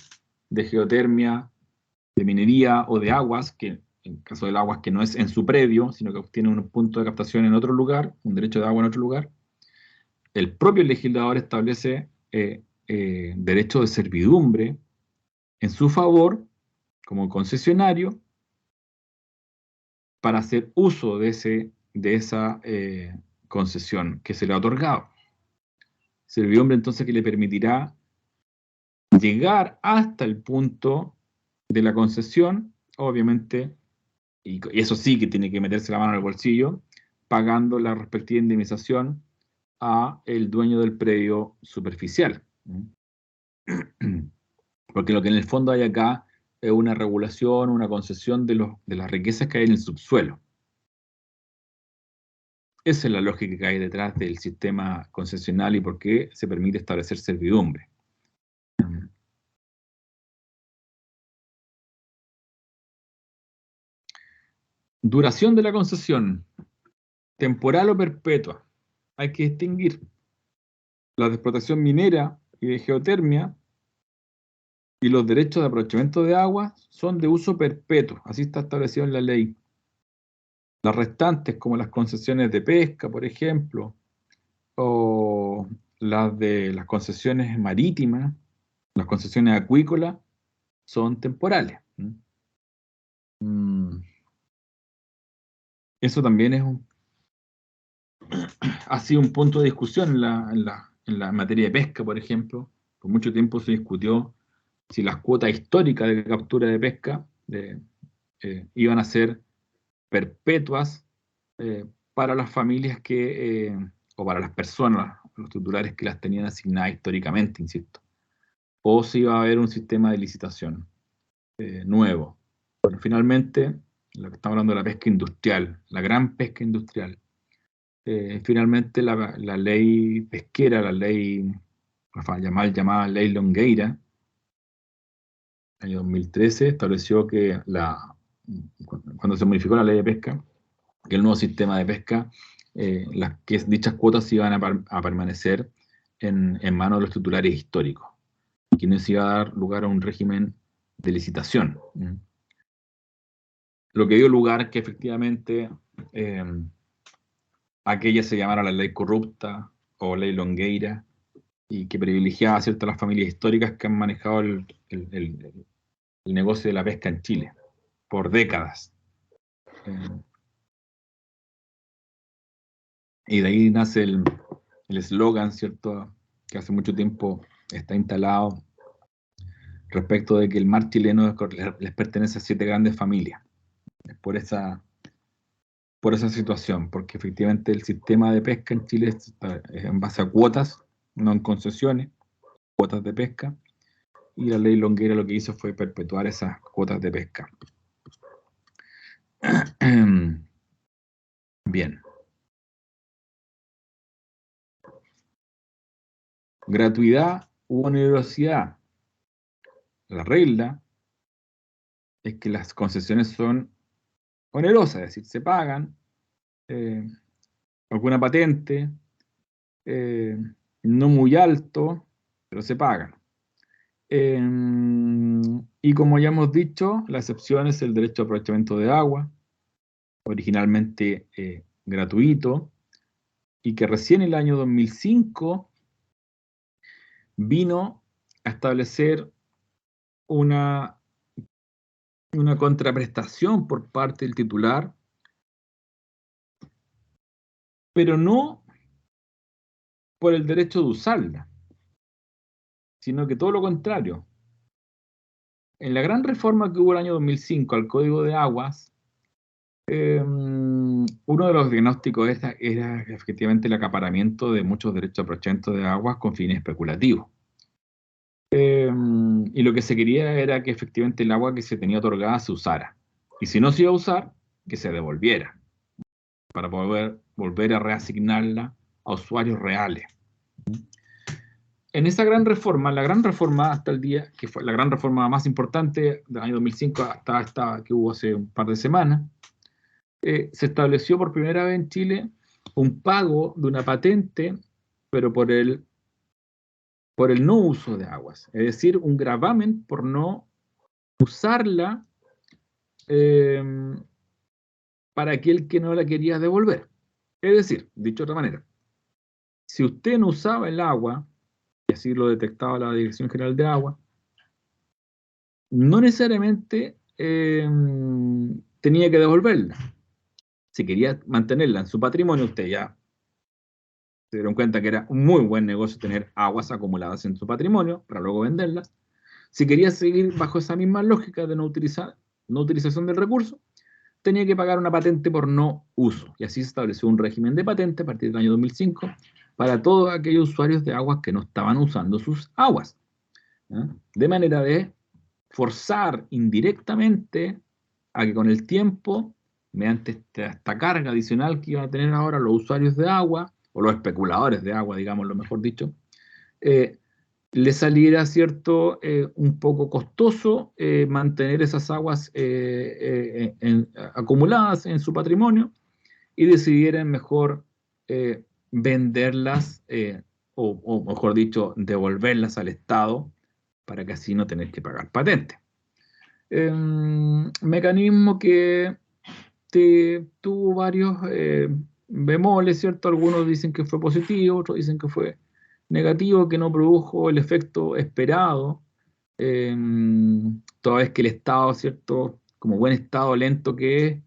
Speaker 1: de geotermia, de minería o de aguas, que en el caso del aguas que no es en su predio, sino que obtiene un punto de captación en otro lugar, un derecho de agua en otro lugar, el propio legislador establece derecho de servidumbre en su favor como concesionario para hacer uso de esa concesión que se le ha otorgado. Servidumbre entonces que le permitirá llegar hasta el punto de la concesión, obviamente, y eso sí que tiene que meterse la mano en el bolsillo, pagando la respectiva indemnización a el dueño del predio superficial. Porque lo que en el fondo hay acá es una regulación, una concesión de las riquezas que hay en el subsuelo. Esa es la lógica que hay detrás del sistema concesional y por qué se permite establecer servidumbre. Duración de la concesión. temporal o perpetua. Hay que distinguir. La de explotación minera y de geotermia y los derechos de aprovechamiento de agua son de uso perpetuo, así está establecido en la ley. Las restantes, como las concesiones de pesca, por ejemplo, o las de las concesiones marítimas, las concesiones acuícolas, son temporales. Eso también ha sido un punto de discusión en la materia de pesca, por ejemplo. Por mucho tiempo se discutió si las cuotas históricas de captura de pesca iban a ser perpetuas para las familias o para las personas, los titulares que las tenían asignadas históricamente, insisto, o si iba a haber un sistema de licitación nuevo. Bueno, finalmente, lo que estamos hablando de la pesca industrial, la gran pesca industrial, finalmente la ley pesquera, la ley mal llamada Ley Longueira, año 2013, estableció que cuando se modificó la ley de pesca, que el nuevo sistema de pesca, dichas cuotas iban a permanecer en manos de los titulares históricos, y que no se iba a dar lugar a un régimen de licitación. Lo que dio lugar que efectivamente aquella se llamara la ley corrupta o ley Longueira, y que privilegiaba a ciertas las familias históricas que han manejado el negocio de la pesca en Chile por décadas. Y de ahí nace el eslogan, ¿cierto?, que hace mucho tiempo está instalado respecto de que el mar chileno les pertenece a 7 grandes familias. Por esa situación, porque efectivamente el sistema de pesca en Chile es en base a cuotas, no en concesiones, cuotas de pesca, y la ley Longueira lo que hizo fue perpetuar esas cuotas de pesca. Bien. Gratuidad u onerosidad. La regla es que las concesiones son onerosas, es decir, se pagan alguna patente, no muy alto, pero se pagan. Y como ya hemos dicho, la excepción es el derecho de aprovechamiento de agua, originalmente gratuito, y que recién en el año 2005 vino a establecer una contraprestación por parte del titular, pero no por el derecho de usarla, sino que todo lo contrario. En la gran reforma que hubo el año 2005 al Código de Aguas, uno de los diagnósticos era efectivamente el acaparamiento de muchos derechos de aprovechamiento de aguas con fines especulativos. Y lo que se quería era que efectivamente el agua que se tenía otorgada se usara. Y si no se iba a usar, que se devolviera, para poder volver a reasignarla a usuarios reales. En esa gran reforma, la gran reforma hasta el día, que fue la gran reforma más importante del año 2005 hasta esta que hubo hace un par de semanas, se estableció por primera vez en Chile un pago de una patente, pero por el no uso de aguas, es decir, un gravamen por no usarla para aquel que no la quería devolver. Es decir, dicho de otra manera, si usted no usaba el agua, y así lo detectaba la Dirección General de Agua, no necesariamente tenía que devolverla. Si quería mantenerla en su patrimonio, usted ya se dieron cuenta que era un muy buen negocio tener aguas acumuladas en su patrimonio para luego venderlas. Si quería seguir bajo esa misma lógica de no utilización del recurso, tenía que pagar una patente por no uso. Y así se estableció un régimen de patente a partir del año 2005 para todos aquellos usuarios de aguas que no estaban usando sus aguas. De manera de forzar indirectamente a que con el tiempo, mediante esta carga adicional que iban a tener ahora los usuarios de agua, o los especuladores de agua, digamos lo mejor dicho, le saliera, ¿cierto?, un poco costoso mantener esas aguas acumuladas en su patrimonio, y decidieran mejor venderlas, o mejor dicho, devolverlas al Estado para que así no tener que pagar patente. Mecanismo que tuvo varios bemoles, ¿cierto? Algunos dicen que fue positivo, otros dicen que fue negativo, que no produjo el efecto esperado, toda vez que el Estado, ¿cierto? Como buen Estado lento que es,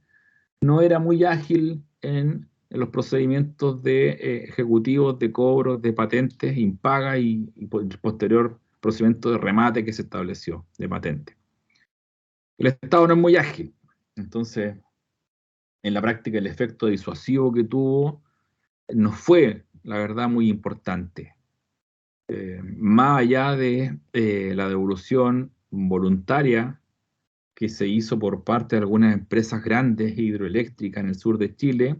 Speaker 1: no era muy ágil en los procedimientos de ejecutivos de cobros de patentes, impaga y posterior procedimiento de remate que se estableció de patente. El Estado no es muy ágil, entonces en la práctica el efecto disuasivo que tuvo no fue, la verdad, muy importante. Más allá de la devolución voluntaria que se hizo por parte de algunas empresas grandes hidroeléctricas en el sur de Chile,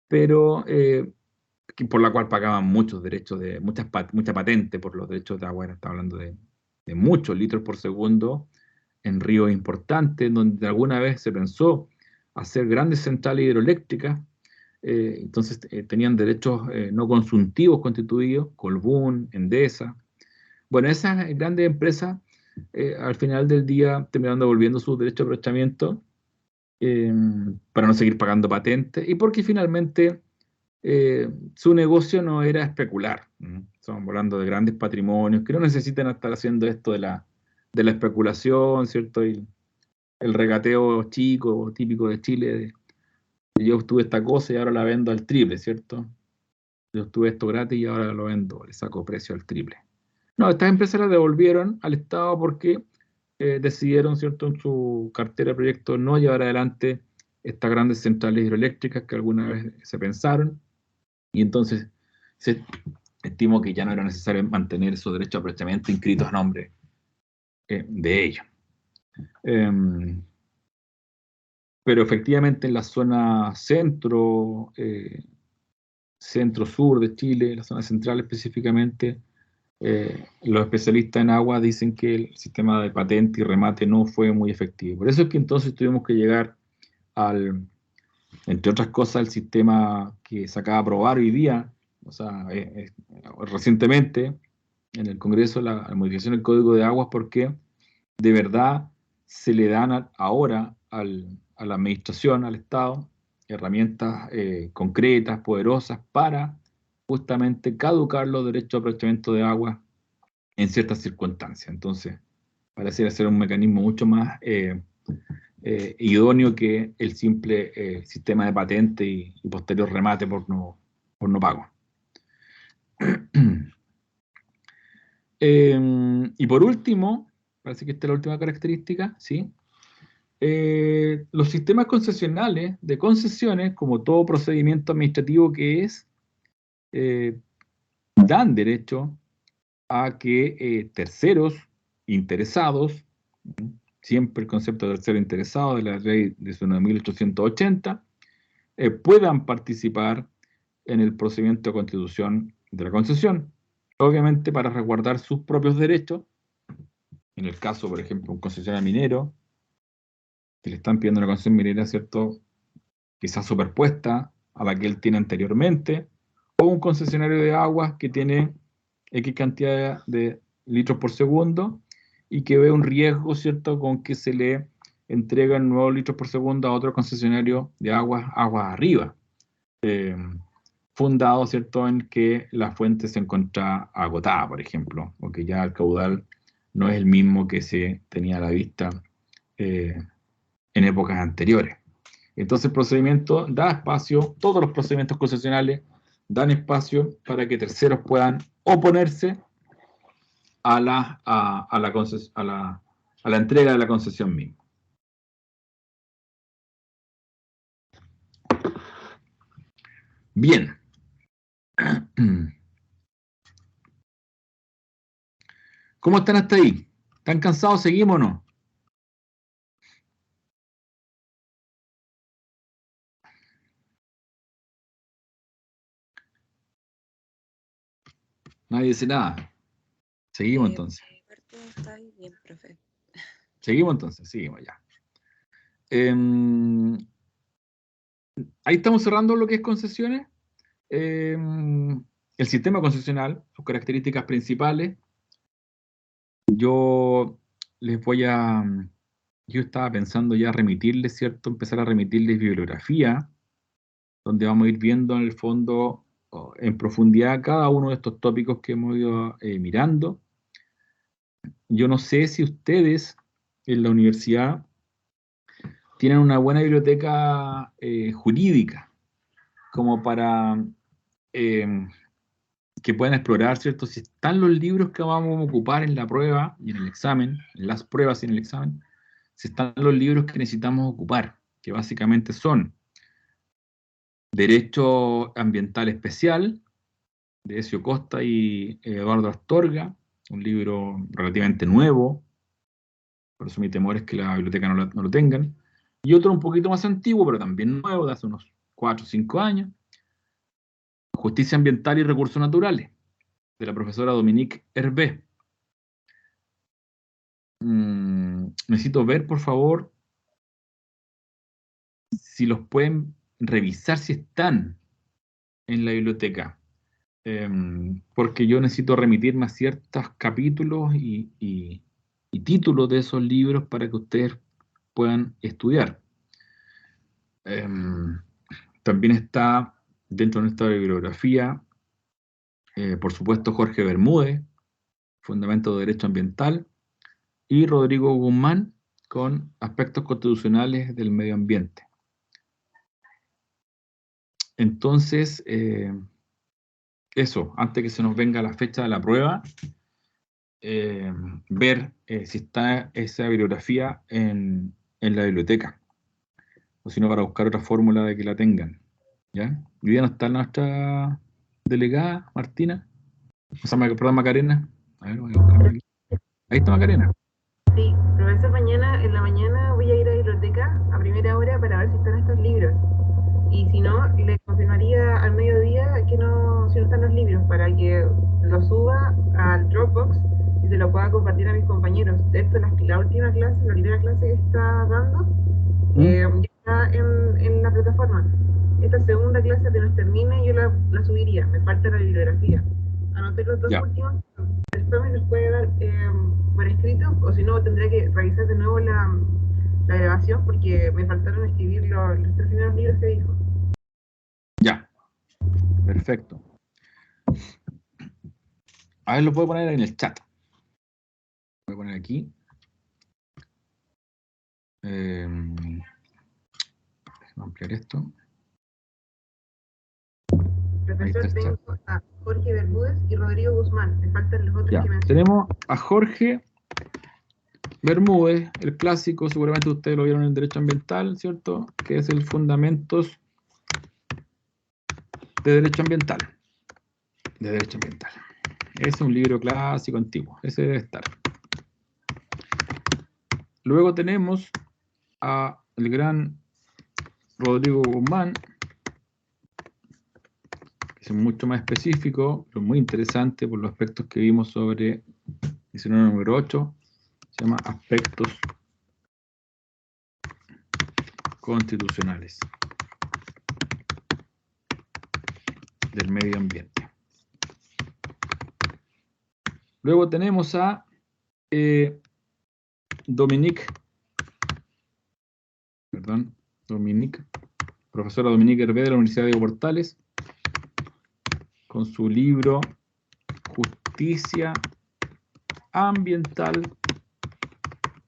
Speaker 1: pero por la cual pagaban muchos derechos de mucha patente por los derechos de agua. Está hablando de muchos litros por segundo en ríos importantes, donde alguna vez se pensó hacer grandes centrales hidroeléctricas. Entonces tenían derechos no consultivos constituidos, Colbún, Endesa. Bueno, esas grandes empresas al final del día terminaron devolviendo sus derechos de aprovechamiento eh, para no seguir pagando patentes y porque finalmente su negocio no era especular. Estamos hablando de grandes patrimonios que no necesitan estar haciendo esto de la especulación, ¿cierto? Y el regateo chico, típico de Chile, yo obtuve esta cosa y ahora la vendo al triple, ¿cierto? Yo obtuve esto gratis y ahora lo vendo, le saco precio al triple. No, estas empresas las devolvieron al Estado porque decidieron, ¿cierto?, en su cartera de proyectos no llevar adelante estas grandes centrales hidroeléctricas que alguna vez se pensaron, y entonces se estimó que ya no era necesario mantener esos derechos de aprovechamiento inscritos a nombre de ellos. Pero efectivamente en la zona centro, centro-sur de Chile, la zona central específicamente, los especialistas en agua dicen que el sistema de patente y remate no fue muy efectivo. Por eso es que entonces tuvimos que llegar al, entre otras cosas, el sistema que se acaba de aprobar hoy día, o sea, recientemente en el Congreso, la modificación del Código de Aguas, porque de verdad se le dan ahora a la administración, al Estado, herramientas concretas, poderosas, para justamente caducar los derechos de aprovechamiento de agua en ciertas circunstancias. Entonces, pareciera ser un mecanismo mucho más idóneo que el simple sistema de patente y posterior remate por no pago. Y por último, parece que esta es la última característica, ¿sí? Los sistemas concesionales de concesiones, como todo procedimiento administrativo que es, dan derecho a que terceros interesados, siempre el concepto de tercero interesado de la ley de 1880, puedan participar en el procedimiento de constitución de la concesión, obviamente para resguardar sus propios derechos. En el caso, por ejemplo, un concesionario minero, que le están pidiendo una concesión minera, ¿cierto?, quizás superpuesta a la que él tiene anteriormente, o un concesionario de aguas que tiene X cantidad de litros por segundo y que ve un riesgo, ¿cierto?, con que se le entregan nuevos litros por segundo a otro concesionario de aguas arriba, fundado, ¿cierto?, en que la fuente se encuentra agotada, por ejemplo, o que ya el caudal no es el mismo que se tenía a la vista en épocas anteriores. Entonces el procedimiento da espacio, todos los procedimientos concesionales dan espacio para que terceros puedan oponerse a la entrega de la concesión misma. Bien. ¿Cómo están hasta ahí? ¿Están cansados? ¿Seguimos o no? Nadie dice nada. Seguimos entonces.
Speaker 3: Está bien, profe.
Speaker 1: Seguimos entonces, seguimos ya. ahí estamos cerrando lo que es concesiones. El sistema concesional, sus características principales. Yo les voy a... Yo estaba pensando ya remitirles, ¿cierto? Empezar a remitirles bibliografía, donde vamos a ir viendo en el fondo, en profundidad, cada uno de estos tópicos que hemos ido mirando. Yo no sé si ustedes en la universidad tienen una buena biblioteca jurídica, como para que puedan explorar, ¿cierto? Si están los libros que vamos a ocupar en la prueba y en el examen, en las pruebas y en el examen, si están los libros que necesitamos ocupar, que básicamente son Derecho Ambiental Especial, de Ezio Costa y Eduardo Astorga, un libro relativamente nuevo, por eso mi temor es que la biblioteca no lo tengan, y otro un poquito más antiguo, pero también nuevo, de hace unos 4 o 5 años, Justicia Ambiental y Recursos Naturales, de la profesora Dominique Hervé. Necesito ver, por favor, si los pueden revisar, si están en la biblioteca. Porque yo necesito remitirme a ciertos capítulos y títulos de esos libros para que ustedes puedan estudiar. También está dentro de nuestra bibliografía, por supuesto, Jorge Bermúdez, Fundamentos de Derecho Ambiental, y Rodrigo Guzmán, con Aspectos Constitucionales del Medio Ambiente. Entonces, eso, antes que se nos venga la fecha de la prueba, ver si está esa bibliografía en la biblioteca, o si no, para buscar otra fórmula de que la tengan. ¿Ya? Hoy día no está nuestra delegada, Martina, o sea, perdón, Macarena. A ver, voy a buscarla aquí. Ahí está Macarena.
Speaker 4: Sí, profesor, mañana, en la mañana voy a ir a la biblioteca a primera hora para ver si están estos libros. Y si no, le confirmaría al mediodía que no, si no están los libros, para que los suba al Dropbox y se lo pueda compartir a mis compañeros. De hecho, la última clase, la primera clase que está dando, ya está en la plataforma. Esta segunda clase apenas termine, yo la subiría. Me falta la bibliografía. Anoté los dos
Speaker 1: Ya.
Speaker 4: últimos, después me los puede dar por escrito, o si no, tendré que revisar de nuevo la grabación porque me faltaron escribir los 3 primeros libros que dijo.
Speaker 1: Ya, perfecto. A ver, lo puedo poner en el chat. Voy a poner aquí. Déjame ampliar esto.
Speaker 4: Profesor, tengo a Jorge Bermúdez y Rodrigo Guzmán. Me faltan los otros
Speaker 1: Ya,
Speaker 4: que mencioné.
Speaker 1: tenemos a Jorge Bermúdez, el clásico, seguramente ustedes lo vieron en Derecho Ambiental, ¿cierto? Que es el Fundamentos de Derecho Ambiental. De Derecho Ambiental. Es un libro clásico antiguo, ese debe estar. Luego tenemos a el gran Rodrigo Guzmán, que es mucho más específico, pero muy interesante por los aspectos que vimos sobre diccionario número 8, se llama Aspectos Constitucionales del Medio Ambiente. Luego tenemos a profesora Dominique Hervé de la Universidad de Diego Portales, con su libro Justicia Ambiental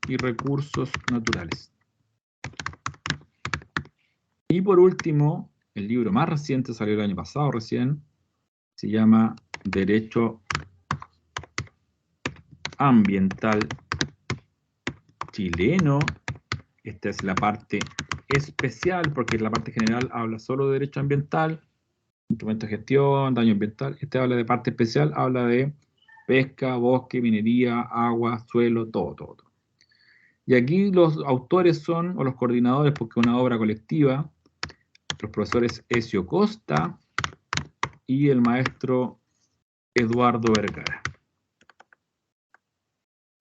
Speaker 1: y Recursos Naturales. Y por último, el libro más reciente, salió el año pasado recién, se llama Derecho Ambiental Chileno. Esta es la parte especial, porque la parte general habla solo de derecho ambiental, instrumentos de gestión, daño ambiental. Este habla de parte especial, habla de pesca, bosque, minería, agua, suelo, todo. Y aquí los autores son, o los coordinadores, porque es una obra colectiva, los profesores Ezio Costa y el maestro Eduardo Vergara.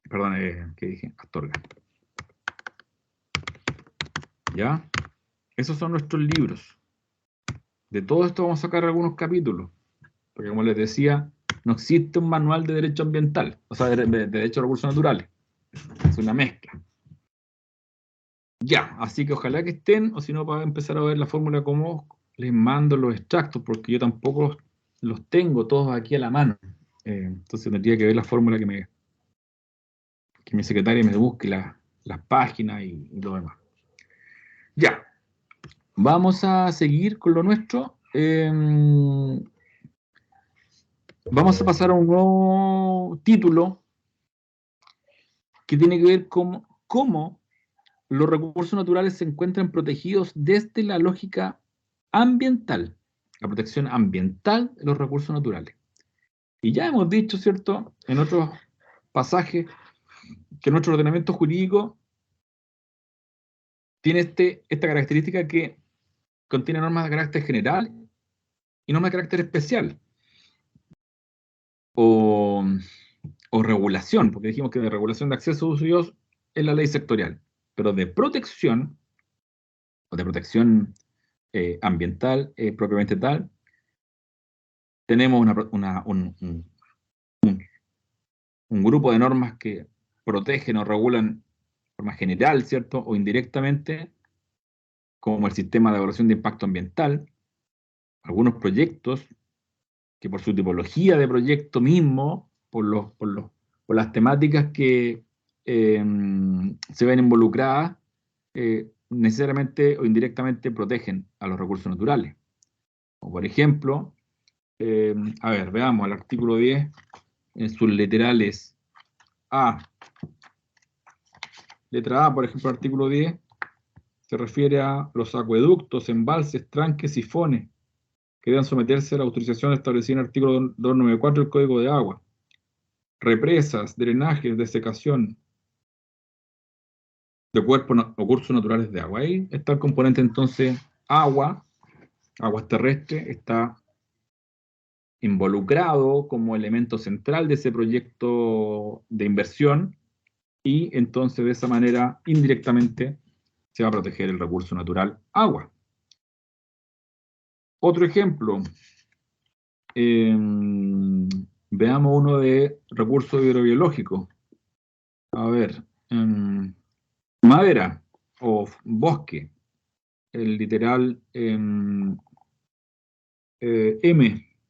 Speaker 1: Perdón, ¿qué dije? Astorga. ¿Ya? Esos son nuestros libros. De todo esto vamos a sacar algunos capítulos. Porque como les decía, no existe un manual de derecho ambiental, o sea, de derecho a recursos naturales. Es una mezcla. Ya, así que ojalá que estén, o si no, para empezar a ver la fórmula como les mando los extractos, porque yo tampoco los tengo todos aquí a la mano. Entonces tendría que ver la fórmula que mi secretaria me busque las páginas y lo demás. Ya, vamos a seguir con lo nuestro. Vamos a pasar a un nuevo título que tiene que ver con cómo los recursos naturales se encuentran protegidos desde la lógica ambiental, la protección ambiental de los recursos naturales. Y ya hemos dicho, ¿cierto?, en otros pasajes, que nuestro ordenamiento jurídico tiene esta característica que contiene normas de carácter general y normas de carácter especial. O regulación, porque dijimos que de regulación de acceso, uso y uso es la ley sectorial, pero de protección, o de protección ambiental propiamente tal, tenemos un grupo de normas que protegen o regulan de forma general, ¿cierto? O indirectamente, como el sistema de evaluación de impacto ambiental, algunos proyectos que por su tipología de proyecto mismo, por las temáticas que se ven involucradas, necesariamente o indirectamente protegen a los recursos naturales. O por ejemplo, a ver, veamos el artículo 10, en sus literales A. Letra A, por ejemplo, el artículo 10, se refiere a los acueductos, embalses, tranques, sifones, que deben someterse a la autorización establecida en el artículo 294 del Código de Agua. Represas, drenajes, desecación de cuerpos o cursos naturales de agua. Ahí está el componente entonces agua, aguas terrestres, está involucrado como elemento central de ese proyecto de inversión y entonces de esa manera indirectamente se va a proteger el recurso natural agua. Otro ejemplo, veamos uno de recursos hidrobiológicos. A ver, madera o bosque, el literal M,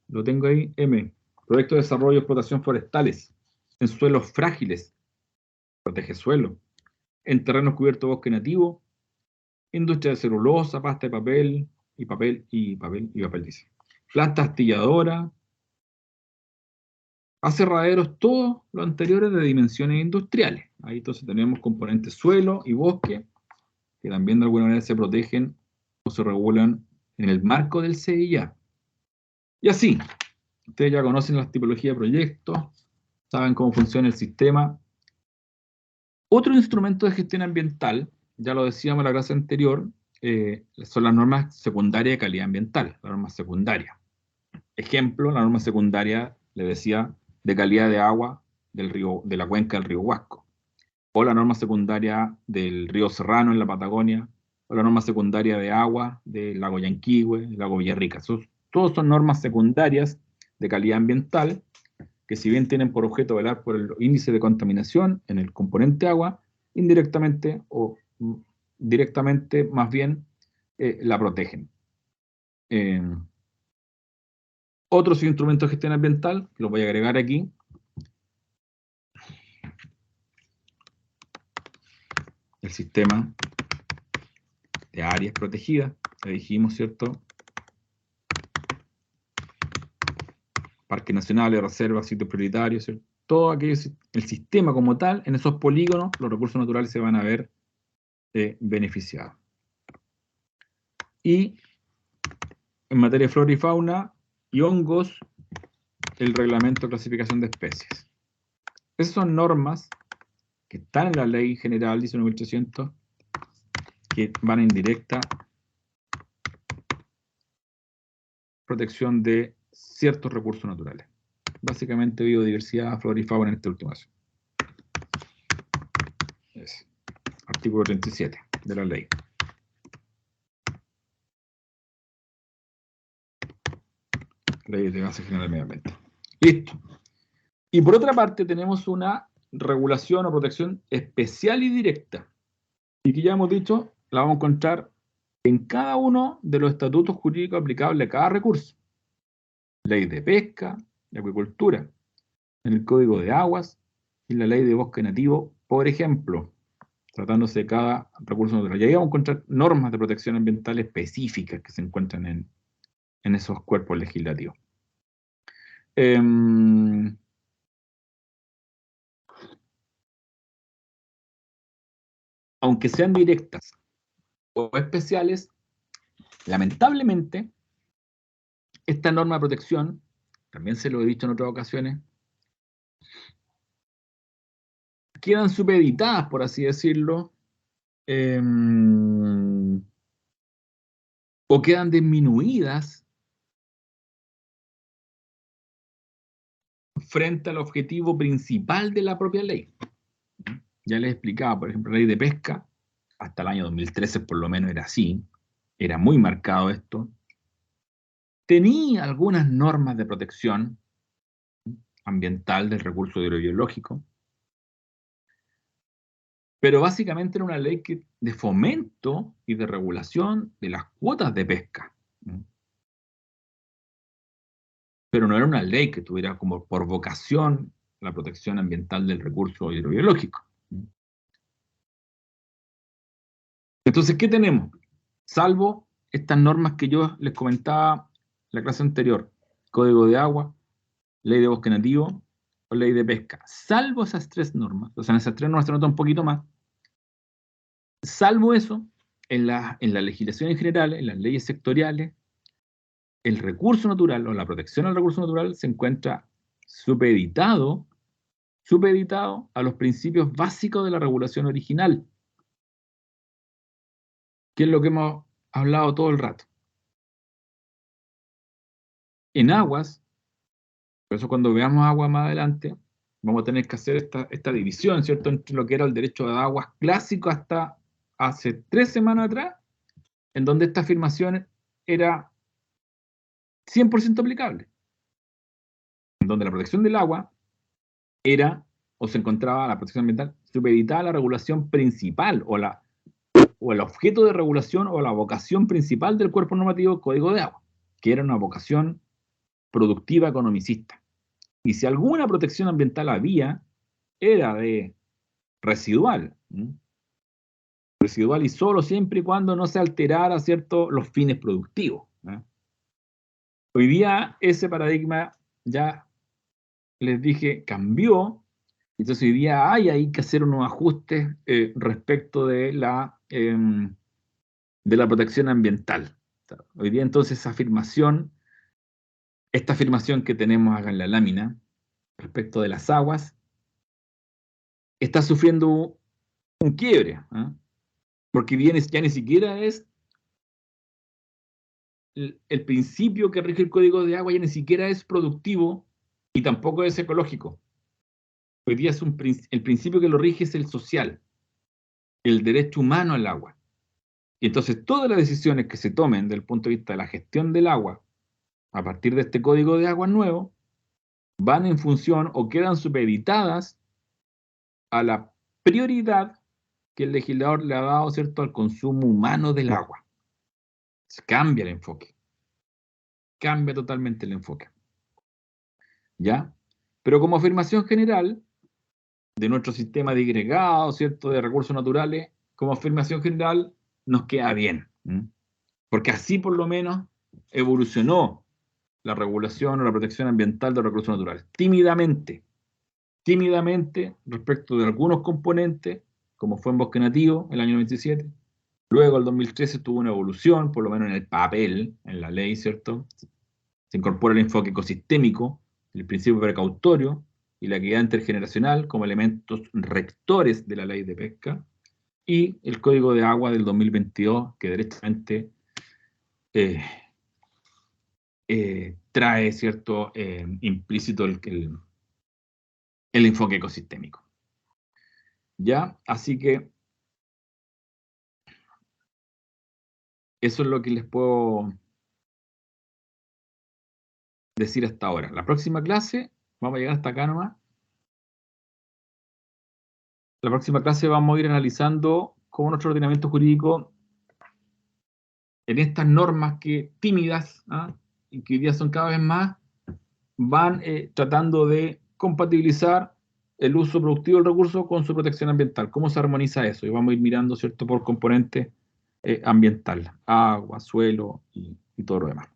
Speaker 1: lo tengo ahí, M, proyecto de desarrollo y explotación forestales, en suelos frágiles, protege suelo, en terrenos cubiertos de bosque nativo, industria de celulosa, pasta de papel, y papel dice. Planta astilladora, aserraderos, todos los anteriores de dimensiones industriales. Ahí entonces tenemos componentes suelo y bosque, que también de alguna manera se protegen o se regulan en el marco del CIA. Y así, ustedes ya conocen las tipologías de proyectos, saben cómo funciona el sistema. Otro instrumento de gestión ambiental, ya lo decíamos en la clase anterior, son las normas secundarias de calidad ambiental, las normas secundarias. Ejemplo, la norma secundaria, le decía, de calidad de agua del río, de la cuenca del río Huasco, o la norma secundaria del río Serrano en la Patagonia, o la norma secundaria de agua del lago Yanquihue, del lago Villarrica. Todos son normas secundarias de calidad ambiental, que si bien tienen por objeto velar por el índice de contaminación en el componente agua, indirectamente o directamente más bien la protegen. Otros instrumentos de gestión ambiental, los voy a agregar aquí. El sistema de áreas protegidas, le dijimos, ¿cierto? Parques nacionales, reservas, sitios prioritarios, ¿cierto? Todo aquello, el sistema como tal, en esos polígonos, los recursos naturales se van a ver beneficiados. Y en materia de flora y fauna y hongos, el reglamento de clasificación de especies. Esas son normas que están en la ley general 19.800, que van en directa protección de ciertos recursos naturales. Básicamente biodiversidad, flora y fauna en este último caso. Artículo 37 de la ley. Ley de base general del medio ambiente. Listo. Y por otra parte tenemos una regulación o protección especial y directa. Y que ya hemos dicho, la vamos a encontrar en cada uno de los estatutos jurídicos aplicables a cada recurso. Ley de pesca, de acuicultura, en el Código de Aguas y la Ley de Bosque Nativo, por ejemplo, tratándose de cada recurso natural. Y ahí vamos a encontrar normas de protección ambiental específicas que se encuentran en esos cuerpos legislativos. Aunque sean directas o especiales, lamentablemente, esta norma de protección, también se lo he dicho en otras ocasiones, quedan supeditadas, por así decirlo, o quedan disminuidas frente al objetivo principal de la propia ley. Ya les explicaba, por ejemplo, la ley de pesca, hasta el año 2013 por lo menos era así, era muy marcado esto. Tenía algunas normas de protección ambiental del recurso hidrobiológico, pero básicamente era una ley de fomento y de regulación de las cuotas de pesca. Pero no era una ley que tuviera como por vocación la protección ambiental del recurso hidrobiológico. Entonces, ¿qué tenemos? Salvo estas normas que yo les comentaba en la clase anterior, Código de Agua, Ley de Bosque Nativo o Ley de Pesca. Salvo esas tres normas, o sea, en esas tres normas se nota un poquito más. Salvo eso, en la legislación en general, en las leyes sectoriales, el recurso natural o la protección al recurso natural se encuentra supeditado a los principios básicos de la regulación original, que es lo que hemos hablado todo el rato. En aguas, por eso cuando veamos agua más adelante, vamos a tener que hacer esta división, ¿cierto?, entre lo que era el derecho de aguas clásico hasta hace 3 semanas atrás, en donde esta afirmación era 100% aplicable, en donde la protección del agua era, o se encontraba la protección ambiental supeditada a la regulación principal, o el objeto de regulación o la vocación principal del cuerpo normativo Código de Agua, que era una vocación productiva economicista. Y si alguna protección ambiental había, era de residual. Residual y solo siempre y cuando no se alterara, ¿cierto?, los fines productivos. Hoy día ese paradigma, ya les dije, cambió. Entonces hoy día hay que hacer unos ajustes respecto de la protección ambiental. Hoy día entonces esta afirmación que tenemos acá en la lámina respecto de las aguas, está sufriendo un quiebre, porque ya ni siquiera es el principio que rige el Código de Agua, ya ni siquiera es productivo y tampoco es ecológico. Hoy día el principio que lo rige es el social, el derecho humano al agua. Y entonces todas las decisiones que se tomen desde el punto de vista de la gestión del agua, a partir de este Código de Agua nuevo, van en función o quedan supeditadas a la prioridad que el legislador le ha dado, ¿cierto?, al consumo humano del agua. Cambia el enfoque. Cambia totalmente el enfoque. ¿Ya? Pero como afirmación general de nuestro sistema digregado, ¿cierto?, de recursos naturales, como afirmación general nos queda bien. Porque así por lo menos evolucionó la regulación o la protección ambiental de recursos naturales. Tímidamente respecto de algunos componentes, como fue en Bosque Nativo el año 97. Luego, el 2013 tuvo una evolución, por lo menos en el papel, en la ley, ¿cierto? Se incorpora el enfoque ecosistémico, el principio precautorio y la equidad intergeneracional como elementos rectores de la ley de pesca, y el Código de Agua del 2022, que derechamente trae, ¿cierto?, implícito el enfoque ecosistémico. ¿Ya? Así que eso es lo que les puedo decir hasta ahora. La próxima clase, vamos a llegar hasta acá nomás. La próxima clase vamos a ir analizando cómo nuestro ordenamiento jurídico, en estas normas que tímidas, y que hoy día son cada vez más, van tratando de compatibilizar el uso productivo del recurso con su protección ambiental. ¿Cómo se armoniza eso? Y vamos a ir mirando, ¿cierto?, por componente ambiental, agua, suelo y todo lo demás.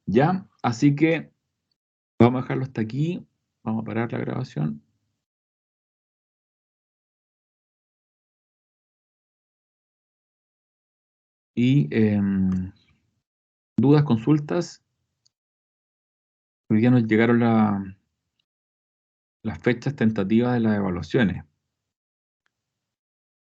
Speaker 1: ¿Ya? Así que vamos a dejarlo hasta aquí. Vamos a parar la grabación. Y dudas, consultas. Hoy día nos llegaron las fechas tentativas de las evaluaciones.